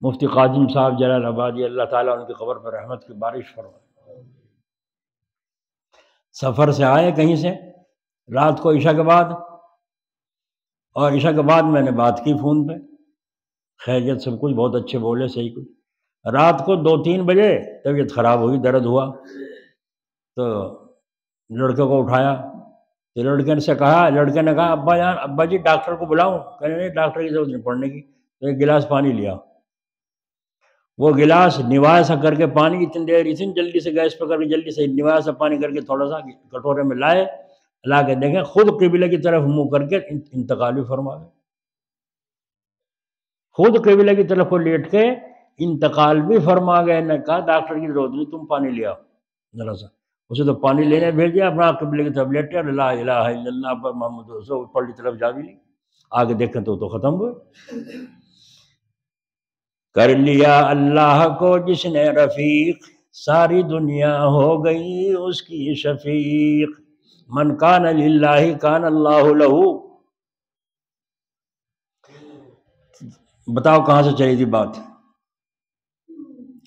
مفتی قاسم صاحب جلال آبادی، اللہ تعالیٰ ان کی قبر پر رحمت کی بارش فرمائے. سفر سے آئے کہیں سے رات کو عشاء کے بعد، اور عشاء کے بعد میں نے بات کی فون پہ، خیریت سب کچھ بہت اچھے بولے، صحیح کچھ. رات کو 2-3 بجے طبیعت خراب ہوئی، درد ہوا. تو لڑکے کو اٹھایا تو لڑکے نے کہا ابا جی ڈاکٹر کو بلاؤں؟ کہنے نہیں، ڈاکٹر کی ضرورت نہیں پڑنے کی. تو ایک گلاس پانی لیا. وہ گلاس نوایا سا کر کے پانی، اتنی دیر جلدی سے گیس پہ کر کے جلدی سے نوایا سا پانی کر کے تھوڑا سا کٹورے میں لائے، لا کے دیکھیں خود قبلے کی طرف منہ کر کے انتقال بھی فرما گئے. خود قبلے کی طرف کو لیٹ کے انتقال بھی فرما گئے. نے کہا ڈاکٹر کی ضرورت نہیں، تم پانی لے آؤ ذرا سا. اسے تو پانی لینے بھیجا، اپنا قبلے کی طرف لیٹے اور لا الہ الا اللہ پر محمد رسول اوپر کی طرف جا بھی لی. آگے دیکھیں تو ختم ہوئے. کر لیا اللہ کو جس نے رفیق، ساری دنیا ہو گئی اس کی شفیق. من کان للہ کان اللہ لہو. بتاؤ کہاں سے چلی تھی بات؟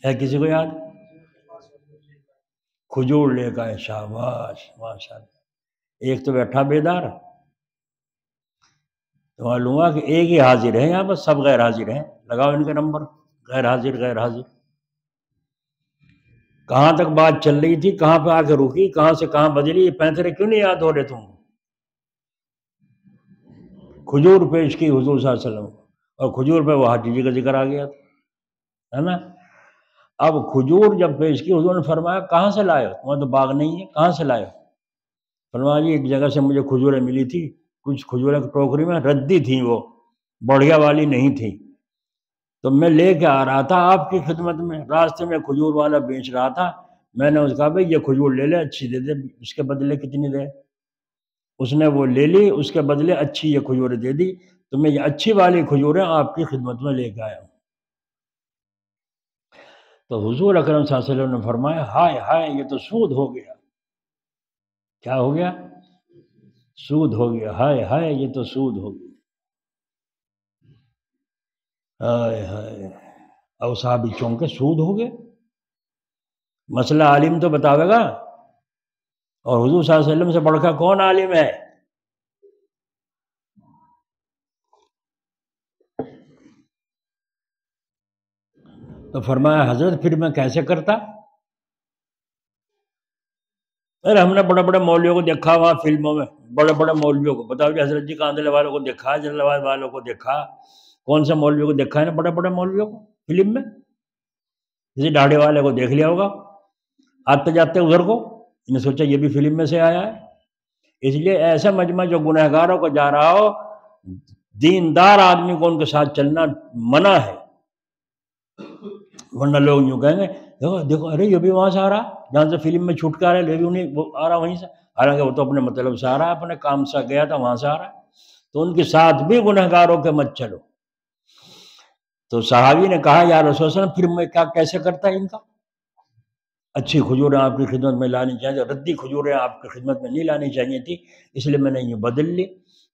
ہے کسی کو یاد؟ کھجور لے کا ہے، شاباش ماشاء اللہ. ایک تو بیٹھا بیدار، تو معلوم ہوا کہ ایک ہی حاضر ہے یہاں پر، سب غیر حاضر ہیں. لگاؤ ان کے نمبر، غیر حاضر غیر حاضر. کہاں تک بات چل رہی تھی، کہاں پہ آ کے رکی، کہاں سے کہاں بدلی؟ یہ پینترے کیوں نہیں یاد ہو رہے تم؟ کھجور پیش کی حضور صلی اللہ علیہ وسلم، اور کھجور پہ وہ حاجی جی کا ذکر آ گیا ہے نا. اب کھجور جب پیش کی حضور نے فرمایا کہاں سے لائے ہو؟ وہاں تو باغ نہیں ہے، کہاں سے لائے ہو؟ فرمایا جی ایک جگہ سے مجھے کھجوریں ملی تھی، کچھ کھجوریں ٹوکری میں ردی تھیں، وہ بڑھیا والی نہیں تھی، تو میں لے کے آ رہا تھا آپ کی خدمت میں. راستے میں کھجور والا بیچ رہا تھا، میں نے اس کہا بھائی یہ کھجور لے لے، اچھی دے دے، اس کے بدلے کتنی دے؟ اس نے وہ لے لی، اس کے بدلے اچھی یہ کھجوریں دے دی. تو میں یہ اچھی والی کھجوریں آپ کی خدمت میں لے کے آیا ہوں. تو حضور اکرم صلی اللہ علیہ وسلم نے فرمایا ہائے ہائے یہ تو سود ہو گیا. کیا ہو گیا؟ سود ہو گیا. ہائے ہائے یہ تو سود ہو گیا. ہائے ہائے. اب صحابی چونکے سود ہو گئے. مسئلہ عالم تو بتاوے گا، اور حضور صلی اللہ علیہ وسلم سے بڑھ کر کون عالم ہے؟ تو فرمایا حضرت پھر میں کیسے کرتا؟ ارے ہم نے بڑے بڑے مولویوں کو دیکھا وہاں فلموں میں، بڑے بڑے مولویوں کو، بتاؤ جی حضرت جی کاندھلے والوں کو دیکھا، جلال آباد والوں کو دیکھا، کون سے مولویوں کو دیکھا ہے نا بڑے بڑے مولویوں کو فلم میں؟ کسی داڑھی والے کو دیکھ لیا ہوگا آتے جاتے ادھر کو، انہیں سوچا یہ بھی فلم میں سے آیا ہے۔ اس لیے ایسا مجمع جو گنہگاروں کو جا رہا ہو، دیندار آدمی کو ان کے ساتھ چلنا منع ہے، ورنہ لوگ یوں کہیں گے دیکھو دیکھو ارے یہ بھی وہاں سے آ رہا، جہاں سے فلم میں چھوٹ کے آ رہا ہے، یہ بھی انہیں وہ آ رہا وہیں سے، حالانکہ وہ تو اپنے مطلب سے آ رہا ہے، اپنے کام سے گیا تھا وہاں سے آ رہا ہے۔ تو ان کے ساتھ بھی گنہگاروں کے مت چلو۔ تو صحابی نے کہا یا رسول اللہ پھر میں کیا کیسے کرتا ہے ان کا؟ اچھی کھجوریں آپ کی خدمت میں لانی چاہیے، ردی کھجوریں آپ کی خدمت میں نہیں لانی چاہیے تھی، اس لیے میں نے یہ بدل لی۔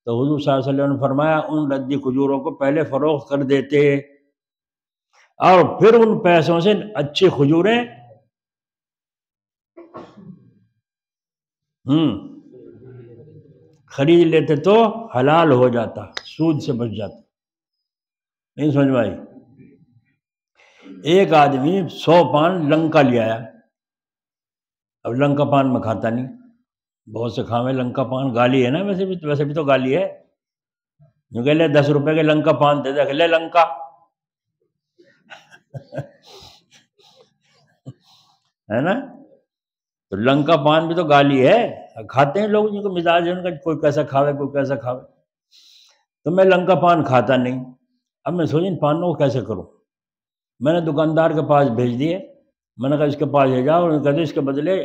تو حضور صلی اللہ علیہ وسلم نے فرمایا ان ردی کھجوروں کو پہلے فروخت کر دیتے اور پھر ان پیسوں سے اچھی کھجوریں خرید لیتے تو حلال ہو جاتا، سود سے بچ جاتا۔ نہیں سمجھ میں آئی؟ ایک آدمی 100 پان لنکا لے آیا، اب لنکا پان میں کھاتا نہیں، بہت سے کھاوے لنکا پان، گالی ہے نا، ویسے بھی تو گالی ہے، جو کہ لے 10 روپے کے لنکا پان دے دے، لے لنکا ہے نا، تو لنکا پان بھی تو گالی ہے، کھاتے ہیں لوگ جن کو مزاج ہے ان کا، کوئی کیسا کھاوے کوئی کیسا کھاوے۔ تو میں لنکا پان کھاتا نہیں، اب میں سوچا ان پانوں کو کیسے کروں، میں نے دکاندار کے پاس بھیج دیے، میں نے کہا اس کے پاس لے جاؤ، اور کہتے اس کے بدلے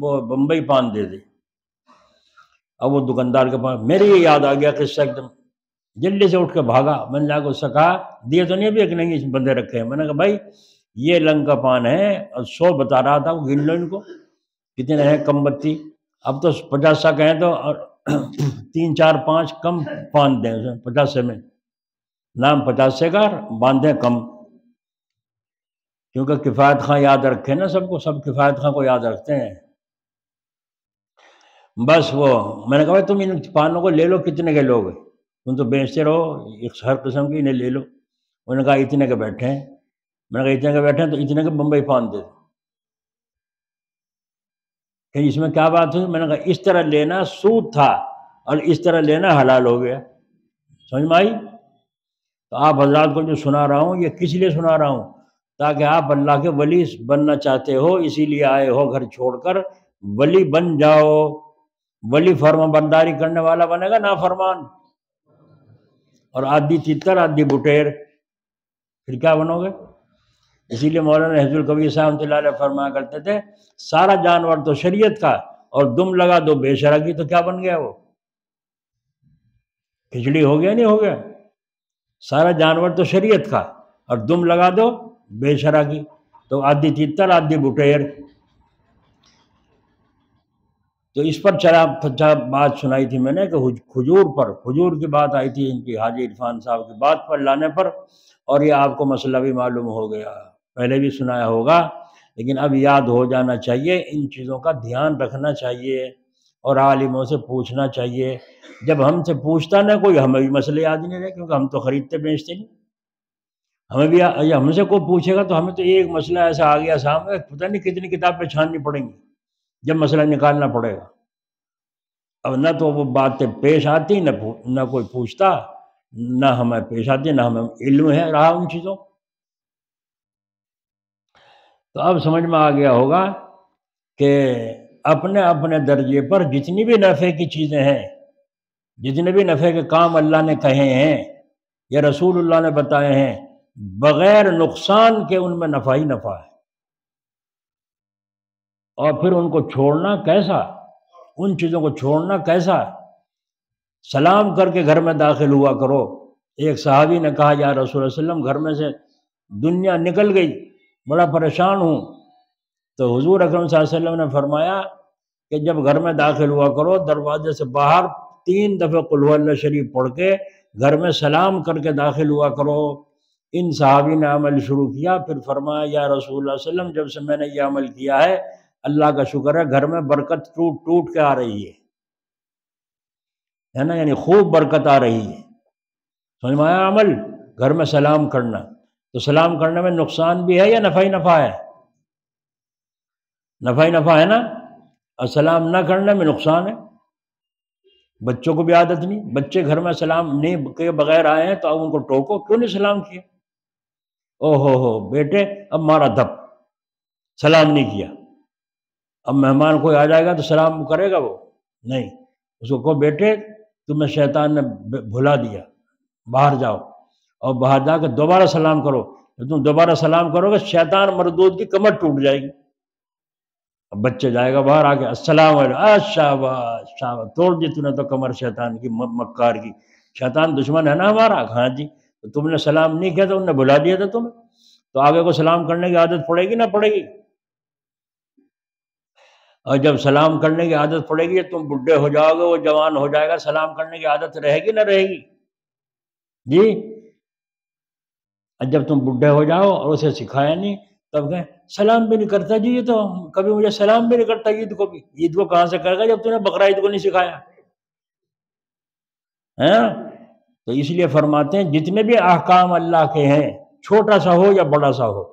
وہ بمبئی پان دے دے۔ اب وہ دکاندار کے پاس میرے یہ یاد آ گیا قصہ، ایک دم جلدی سے اٹھ کے بھاگا، میں نے جا کے اس سے کہا دیے تو نہیں ابھی، ایک نہیں اس بندے رکھے ہیں، میں نے کہا بھائی یہ لنکا پان ہے اور 100 بتا رہا تھا، وہ گن لو ان کو کتنے ہیں کم بتی، اب تو 50 سا کہیں تو 3 4 5 کم پان دیں اسے 50 میں، نام 50 کا باندھیں کم، کیونکہ کفایت خواہ یاد رکھے نا سب کو، سب کفایت خواہ کو یاد رکھتے ہیں۔ بس وہ میں نے کہا بھائی تم ان پانوں کو لے لو، کتنے کے لوگ تم تو بیچتے رہو ہر قسم کی، انہیں لے لو۔ انہوں نے کہا اتنے کے بیٹھے ہیں، میں نے کہا اتنے کے بیٹھے ہیں تو اتنے کے بمبئی پان دے دو۔ کہ اس میں کیا بات ہوئی؟ میں نے کہا اس طرح لینا سود تھا اور اس طرح لینا حلال ہو گیا، سمجھ میں آئی؟ تو آپ حضرات کو جو سنا رہا ہوں یہ کس لیے سنا رہا ہوں؟ تاکہ آپ اللہ کے ولی بننا چاہتے ہو، اسی لیے آئے ہو گھر چھوڑ کر، ولی بن جاؤ۔ ولی فرما برداری کرنے والا بنے گا نافرمان، اور آدھی تیتر آدھی بٹیر، پھر کیا بنو گے؟ اسی لیے مولانا حفظ القوی صاحب رحمۃ اللہ علیہ فرمایا کرتے تھے سارا جانور تو شریعت کا اور دم لگا دو بے شرعی تو کیا بن گیا؟ وہ کھچڑی ہو گیا نہیں ہو گیا؟ سارا جانور تو شریعت کا اور دم لگا دو بے شرعی، تو آدھی تیتر آدھی بٹیر۔ تو اس پر چلا بات سنائی تھی میں نے کہ کھجور کی بات آئی تھی ان کی حاجی عرفان صاحب کی بات پر لانے پر، اور یہ آپ کو مسئلہ بھی معلوم ہو گیا، پہلے بھی سنایا ہوگا لیکن اب یاد ہو جانا چاہیے، ان چیزوں کا دھیان رکھنا چاہیے اور عالموں سے پوچھنا چاہیے۔ جب ہم سے پوچھتا نہ کوئی، ہمیں بھی مسئلے یاد نہیں رہے، کیونکہ ہم تو خریدتے بیچتے نہیں، ہمیں بھی ہم سے کوئی پوچھے گا تو ہمیں تو ایک مسئلہ ایسا آ گیا سامنے، پتہ نہیں کتنی کتاب پہ چھاننی پڑیں گی جب مسئلہ نکالنا پڑے گا۔ اب نہ تو وہ باتیں پیش آتی، نہ کوئی پوچھتا، نہ ہمیں پیش آتی، نہ ہمیں علم ہے رہا ان چیزوں۔ تو اب سمجھ میں آ گیا ہوگا کہ اپنے اپنے درجے پر جتنی بھی نفع کی چیزیں ہیں، جتنے بھی نفع کے کام اللہ نے کہے ہیں یا رسول اللہ نے بتائے ہیں، بغیر نقصان کے ان میں نفع ہی نفع ہے، اور پھر ان کو چھوڑنا کیسا، ان چیزوں کو چھوڑنا کیسا؟ سلام کر کے گھر میں داخل ہوا کرو۔ ایک صحابی نے کہا یا رسول اللہ علیہ وسلم گھر میں سے دنیا نکل گئی، بڑا پریشان ہوں۔ تو حضور اکرم صلی اللہ علیہ وسلم نے فرمایا کہ جب گھر میں داخل ہوا کرو دروازے سے باہر 3 دفعہ قل هو اللہ شریف پڑھ کے گھر میں سلام کر کے داخل ہوا کرو۔ ان صحابی نے عمل شروع کیا، پھر فرمایا یا رسول اللہ صلی اللہ علیہ وسلم جب سے میں نے یہ عمل کیا ہے اللہ کا شکر ہے گھر میں برکت ٹوٹ ٹوٹ کے آ رہی ہے نا، یعنی خوب برکت آ رہی ہے۔ سمجھ میں آیا عمل؟ گھر میں سلام کرنا۔ تو سلام کرنے میں نقصان بھی ہے یا نفع ہی نفع ہے؟ نفع ہی نفع ہے نا، اور سلام نہ کرنے میں نقصان ہے۔ بچوں کو بھی عادت نہیں، بچے گھر میں سلام نہیں کے بغیر آئے ہیں تو اب ان کو ٹوکو، کیوں نہیں سلام کیا؟ او ہو بیٹے اب مارا دھپ، سلام نہیں کیا۔ اب مہمان کوئی آ جائے گا تو سلام کرے گا وہ نہیں، اس کو کہو بیٹے تمہیں شیطان نے بھلا دیا، باہر جاؤ اور باہر جا کے دوبارہ سلام کرو، تم دوبارہ سلام کرو گے شیطان مردود کی کمر ٹوٹ جائے گی۔ اب بچے جائے گا باہر آ کے السلام علیکم، شاباش شاباش، توڑ دی تو نے تو کمر شیطان کی مکار کی، شیطان دشمن ہے نا ہمارا، ہاں جی، تو تم نے سلام نہیں کیا تو انہوں نے بھلا دیا تھا تمہیں، تو آگے کو سلام کرنے کی عادت پڑے گی نہ پڑے گی؟ اور جب سلام کرنے کی عادت پڑے گی تم بڈھے ہو جاؤ گے، وہ جوان ہو جائے گا، سلام کرنے کی عادت رہے گی نہ رہے گی؟ جی، جب تم بڈھے ہو جاؤ اور اسے سکھایا نہیں تب کہیں سلام بھی نہیں کرتا جی، یہ تو کبھی مجھے سلام بھی نہیں کرتا، عید کو بھی، عید کو کہاں سے کرے گا جب تم نے بقرہ عید کو نہیں سکھایا ہے؟ تو اس لیے فرماتے ہیں جتنے بھی احکام اللہ کے ہیں، چھوٹا سا ہو یا بڑا سا ہو،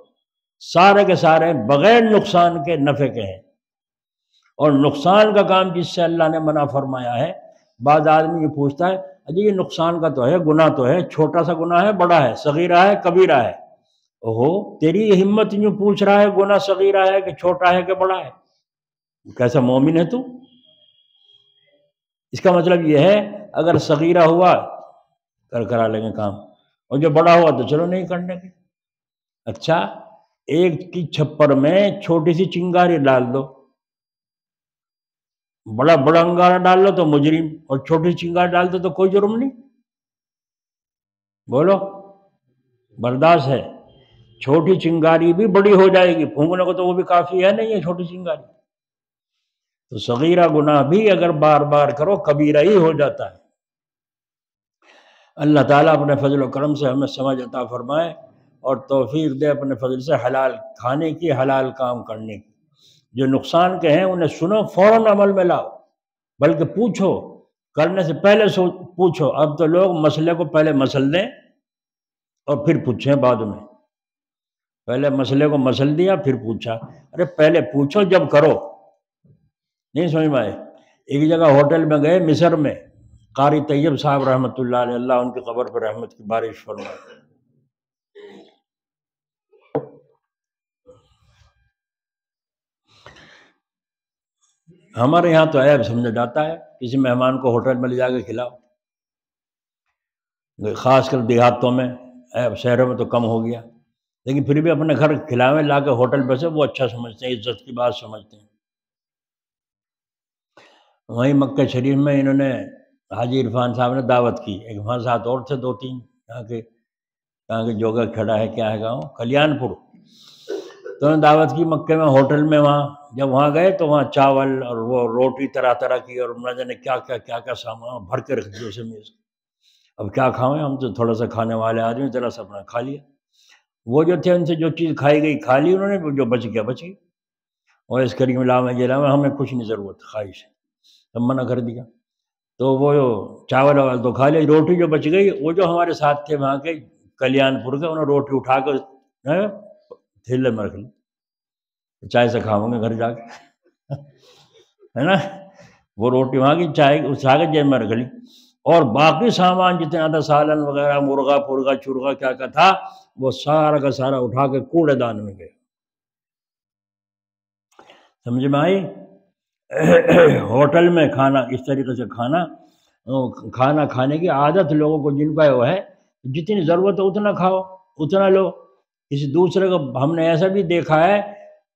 سارے کے سارے بغیر نقصان کے نفع کے ہیں، اور نقصان کا کام جس سے اللہ نے منع فرمایا ہے، بعض آدمی یہ پوچھتا ہے اجی یہ نقصان کا تو ہے، گناہ تو ہے، چھوٹا سا گناہ ہے بڑا ہے، صغیرہ ہے کبیرہ ہے؟ اوہو تیری ہمت یوں پوچھ رہا ہے گناہ صغیرہ ہے کہ چھوٹا ہے کہ بڑا ہے؟ کیسا مومن ہے تو؟ اس کا مطلب یہ ہے اگر صغیرہ ہوا کرا لیں گے کام، اور جو بڑا ہوا تو چلو نہیں کرنے کے۔ اچھا ایک کی چھپر میں چھوٹی سی چنگاری ڈال دو، بڑا انگارہ ڈال لو تو مجرم، اور چھوٹی چنگاری ڈال دو تو کوئی جرم نہیں، بولو برداشت ہے؟ چھوٹی چنگاری بھی بڑی ہو جائے گی، پھونکنے کو تو وہ بھی کافی ہے نہیں ہے چھوٹی چنگاری، تو صغیرہ گناہ بھی اگر بار بار کرو کبیرہ ہی ہو جاتا ہے۔ اللہ تعالیٰ اپنے فضل و کرم سے ہمیں سمجھ عطا فرمائے اور توفیق دے اپنے فضل سے حلال کھانے کی، حلال کام کرنے کی۔ جو نقصان کے ہیں انہیں سنو، فوراً عمل میں لاؤ، بلکہ پوچھو، کرنے سے پہلے پوچھو۔ اب تو لوگ مسئلے کو پہلے مسل دیں اور پھر پوچھیں بعد میں، پہلے مسئلے کو مسل دیا پھر پوچھا، ارے پہلے پوچھو جب کرو۔ نہیں سمجھ میں آئے؟ ایک جگہ ہوٹل میں گئے مصر میں، قاری طیب صاحب رحمۃ اللہ علیہ، اللہ ان کی قبر پر رحمت کی بارش فرمائے۔ ہمارے یہاں تو عیب سمجھا جاتا ہے کسی مہمان کو ہوٹل میں لے جا کے کھلاؤ، خاص کر دیہاتوں میں، عیب شہروں میں تو کم ہو گیا، لیکن پھر بھی اپنے گھر کھلاویں لا کے ہوٹل پہ سے، وہ اچھا سمجھتے ہیں، عزت کی بات سمجھتے ہیں۔ وہیں مکہ شریف میں انہوں نے حاجی عرفان صاحب نے دعوت کی، ایک وہاں ساتھ اور تھے دو تین، کہاں کے جوگا کھڑا ہے کیا ہے گاؤں، کلیان پور، تو انہوں نے دعوت کی مکے میں ہوٹل میں۔ وہاں جب وہاں گئے تو وہاں چاول اور وہ روٹی طرح طرح کی اور نہ جانے کیا سامان بھر کے رکھ دیا اسے میز۔ اب کیا کھاؤں، ہم تو تھوڑا سا کھانے والے آدمی، ذرا سا اپنا کھا لیا۔ وہ جو تھے ان سے جو چیز کھائی گئی کھا لی انہوں نے، جو بچ گیا بچ گئی، اور اس کریم لاؤں یہ لاؤں ہمیں کچھ نہیں ضرورت، خواہش ہے، تب منع کر دیا۔ تو وہ چاول واول تو کھا لیا، روٹی جو بچ گئی وہ جو ہمارے ساتھ تھے وہاں کے کلیان پور کے، انہوں نے روٹی اٹھا کر تھیلے میں رکھ لی، چائے سے کھاؤں گے گھر جا کے، ہے نا، وہ روٹی وہاں کی چائے اٹھا کے جیب میں رکھ لی، اور باقی سامان جتنے آدھا سالن وغیرہ مرغا پرغا چرغا کیا تھا وہ سارا کا سارا اٹھا کے کوڑے دان میں گئے۔ سمجھ میں آئی؟ ہوٹل میں کھانا اس طریقے سے کھانا کھانے کی عادت لوگوں کو جن کا وہ ہے، جتنی ضرورت ہے اتنا کھاؤ اتنا لو۔ کسی دوسرے کو ہم نے ایسا بھی دیکھا ہے،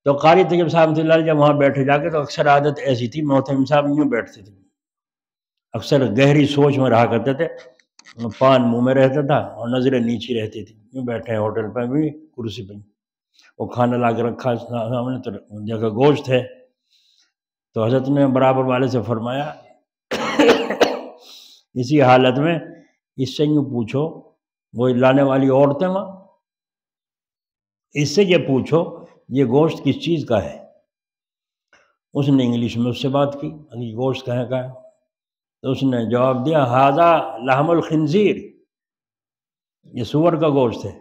تو قاری طیب صاحب جب وہاں بیٹھے جا کے تو اکثر عادت ایسی تھی، محترم صاحب یوں بیٹھتے تھے، اکثر گہری سوچ میں رہا کرتے تھے، پان منہ میں رہتا تھا اور نظریں نیچی رہتی تھی، یوں بیٹھے ہیں ہوٹل پہ بھی کرسی پہ، وہ کھانا لا کے رکھا سامنے، تو دیکھا گوشت ہے، تو حضرت نے برابر والے سے فرمایا اسی حالت میں اس سے یوں پوچھو، وہ لانے والی عورتیں وہاں، اس سے یہ پوچھو یہ گوشت کس چیز کا ہے؟ اس نے انگلش میں اس سے بات کی، گوشت کہاں کا ہے؟ تو اس نے جواب دیا ھذا لحم الخنزیر، یہ سور کا گوشت ہے۔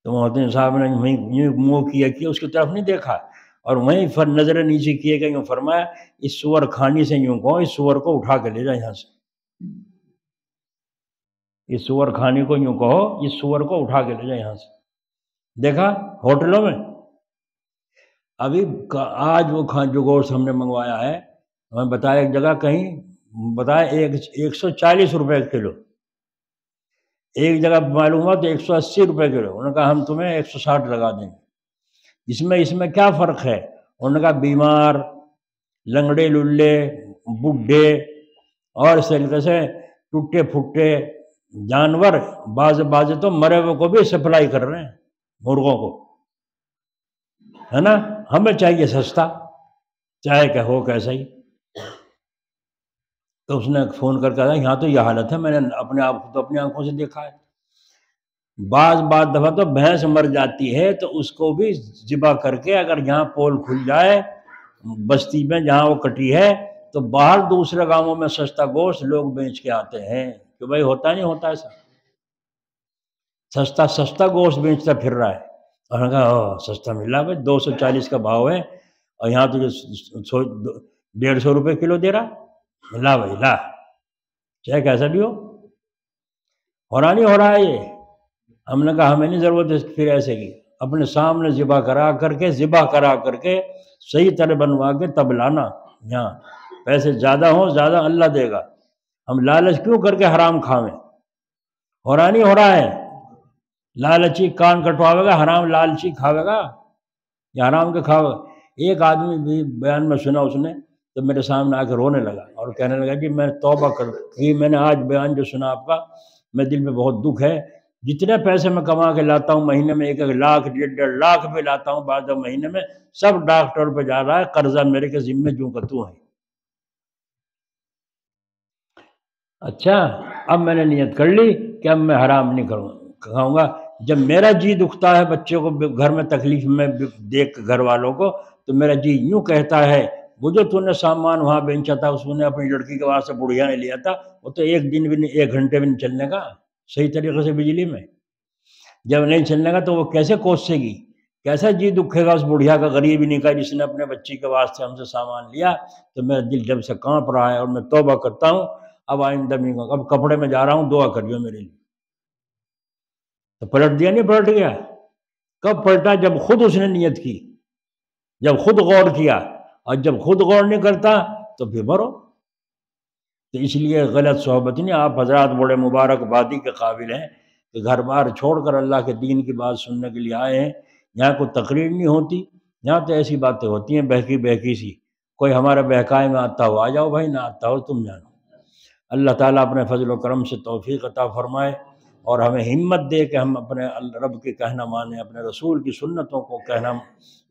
تو محترم صاحب نے یوں منہ کیا کہ اس کی طرف نہیں دیکھا، اور وہیں پر نظر نیچے کیے گئے، یوں فرمایا اس سور کھانی سے یوں کہو اس سور کو اٹھا کے لے جا یہاں سے، اس سور کھانی کو یوں کہو اس سور کو اٹھا کے لے جا یہاں سے۔ دیکھا ہوٹلوں میں ابھی آج وہ جو گوشت ہم نے منگوایا ہے، ہمیں بتایا ایک جگہ کہیں بتایا 140 روپے کلو، ایک جگہ معلوم ہوا تو 180 روپے کلو، انہوں نے کہا ہم تمہیں 160 لگا دیں گے۔ اس میں کیا فرق ہے؟ انہوں نے کہا بیمار، لنگڑے للے، بڈھے اور اس طریقے سے ٹوٹے پھوٹے جانور، بعض تو مرے ہوئے کو بھی سپلائی کر رہے ہیں مرغوں کو، ہے نا۔ ہمیں چاہیے سستا، چاہے کہ ہو کیسا ہی۔ تو اس نے فون کر کے کہا یہاں تو یہ حالت ہے، میں نے اپنے آپ کو تو اپنی آنکھوں سے دیکھا ہے۔ بعض دفعہ تو بھینس مر جاتی ہے تو اس کو بھی ذبح کر کے، اگر یہاں پول کھل جائے بستی میں جہاں وہ کٹی ہے، تو باہر دوسرے گاؤں میں سستا گوشت لوگ بیچ کے آتے ہیں کہ بھائی ہوتا نہیں ہوتا ایسا، سستا گوشت بیچتا پھر رہا ہے۔ اور نے کہا سستا ملا بھائی، 240 کا بھاؤ ہے اور یہاں تو 150 روپے کلو دے رہا، لا بھائی لا، چاہے کیسا بھی ہو رہا نہیں ہو رہا ہے یہ۔ ہم نے کہا ہمیں نہیں ضرورت ہے پھر ایسے کی، اپنے سامنے ذبح کرا کر کے صحیح طرح بنوا کے تب لانا، یہاں پیسے زیادہ ہوں زیادہ اللہ دے گا، ہم لالچ کیوں کر کے حرام کھاویں؟ ہو رہا نہیں ہو رہا ہے، لالچی کان کٹواوے گا، حرام لالچی کھاوے گا یا حرام کے کھاوے گا۔ ایک آدمی بھی بیان میں سنا اس نے تو میرے سامنے آ کے رونے لگا اور کہنے لگا کہ میں توبہ کی، میں نے آج بیان جو سنا آپ کا، میں دل میں بہت دکھ ہے، جتنے پیسے میں کما کے لاتا ہوں مہینے میں 1 لاکھ 1.5 لاکھ بھی لاتا ہوں بعد مہینے میں، سب ڈاکٹر پہ جا رہا ہے، قرضہ میرے کے ذمے جو کہ تو ہے۔ اچھا اب میں نے نیت کر لی کہ اب میں حرام نہیں کھاؤں گا۔ جب میرا جی دکھتا ہے بچے کو گھر میں تکلیف میں دیکھ گھر والوں کو، تو میرا جی یوں کہتا ہے وہ جو تو نے سامان وہاں بیچا تھا، اس نے اپنی لڑکی کے واسطے بڑھیا نے لیا تھا، وہ تو 1 دن بھی نہیں 1 گھنٹے بھی نہیں چلنے کا صحیح طریقے سے بجلی میں، جب نہیں چلنے کا تو وہ کیسے کوسے گی، کیسا جی دکھے گا اس بڑھیا کا، غریب نہیں کا جس نے اپنے بچی کے واسطے ہم سے سامان لیا۔ تو میرا دل جب سے کانپ رہا ہے اور میں توبہ کرتا ہوں اب آئندہ نہیں، اب کپڑے میں جا رہا ہوں، دعا کریو میرے لیے۔ تو پلٹ دیا نہیں پلٹ گیا؟ کب پلٹا؟ جب خود اس نے نیت کی، جب خود غور کیا، اور جب خود غور نہیں کرتا تو پھر مرو۔ تو اس لیے غلط صحبت نہیں، آپ حضرات بڑے مبارک بادی کے قابل ہیں کہ گھر بار چھوڑ کر اللہ کے دین کی بات سننے کے لیے آئے ہیں۔ یہاں کوئی تقریر نہیں ہوتی، یہاں تو ایسی باتیں ہوتی ہیں بہکی سی، کوئی ہمارے بہکائے میں آتا ہو آ جاؤ بھائی، نہ آتا ہو تم جانو۔ اللہ تعالیٰ اپنے فضل و کرم سے توفیق عطا فرمائے اور ہمیں ہمت دے کہ ہم اپنے رب کے کہنا مانیں، اپنے رسول کی سنتوں کو کہنا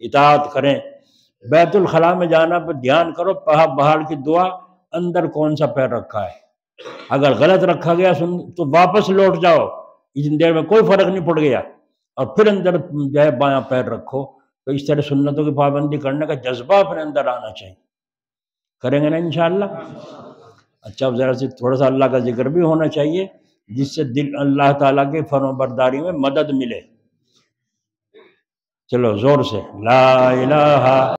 اطاعت کریں۔ بیت الخلاء میں جانا پر دھیان کرو، بہار کی دعا اندر کون سا پیر رکھا ہے، اگر غلط رکھا گیا تو واپس لوٹ جاؤ، اتنی دیر میں کوئی فرق نہیں پڑ گیا، اور پھر اندر جو ہے بایاں پیر رکھو۔ تو اس طرح سنتوں کی پابندی کرنے کا جذبہ اپنے اندر آنا چاہیے، کریں گے نا انشاءاللہ۔ اچھا ذرا سے تھوڑا سا اللہ کا ذکر بھی ہونا چاہیے جس سے دل اللہ تعالیٰ کے فرما برداری میں مدد ملے۔ چلو زور سے لا الہ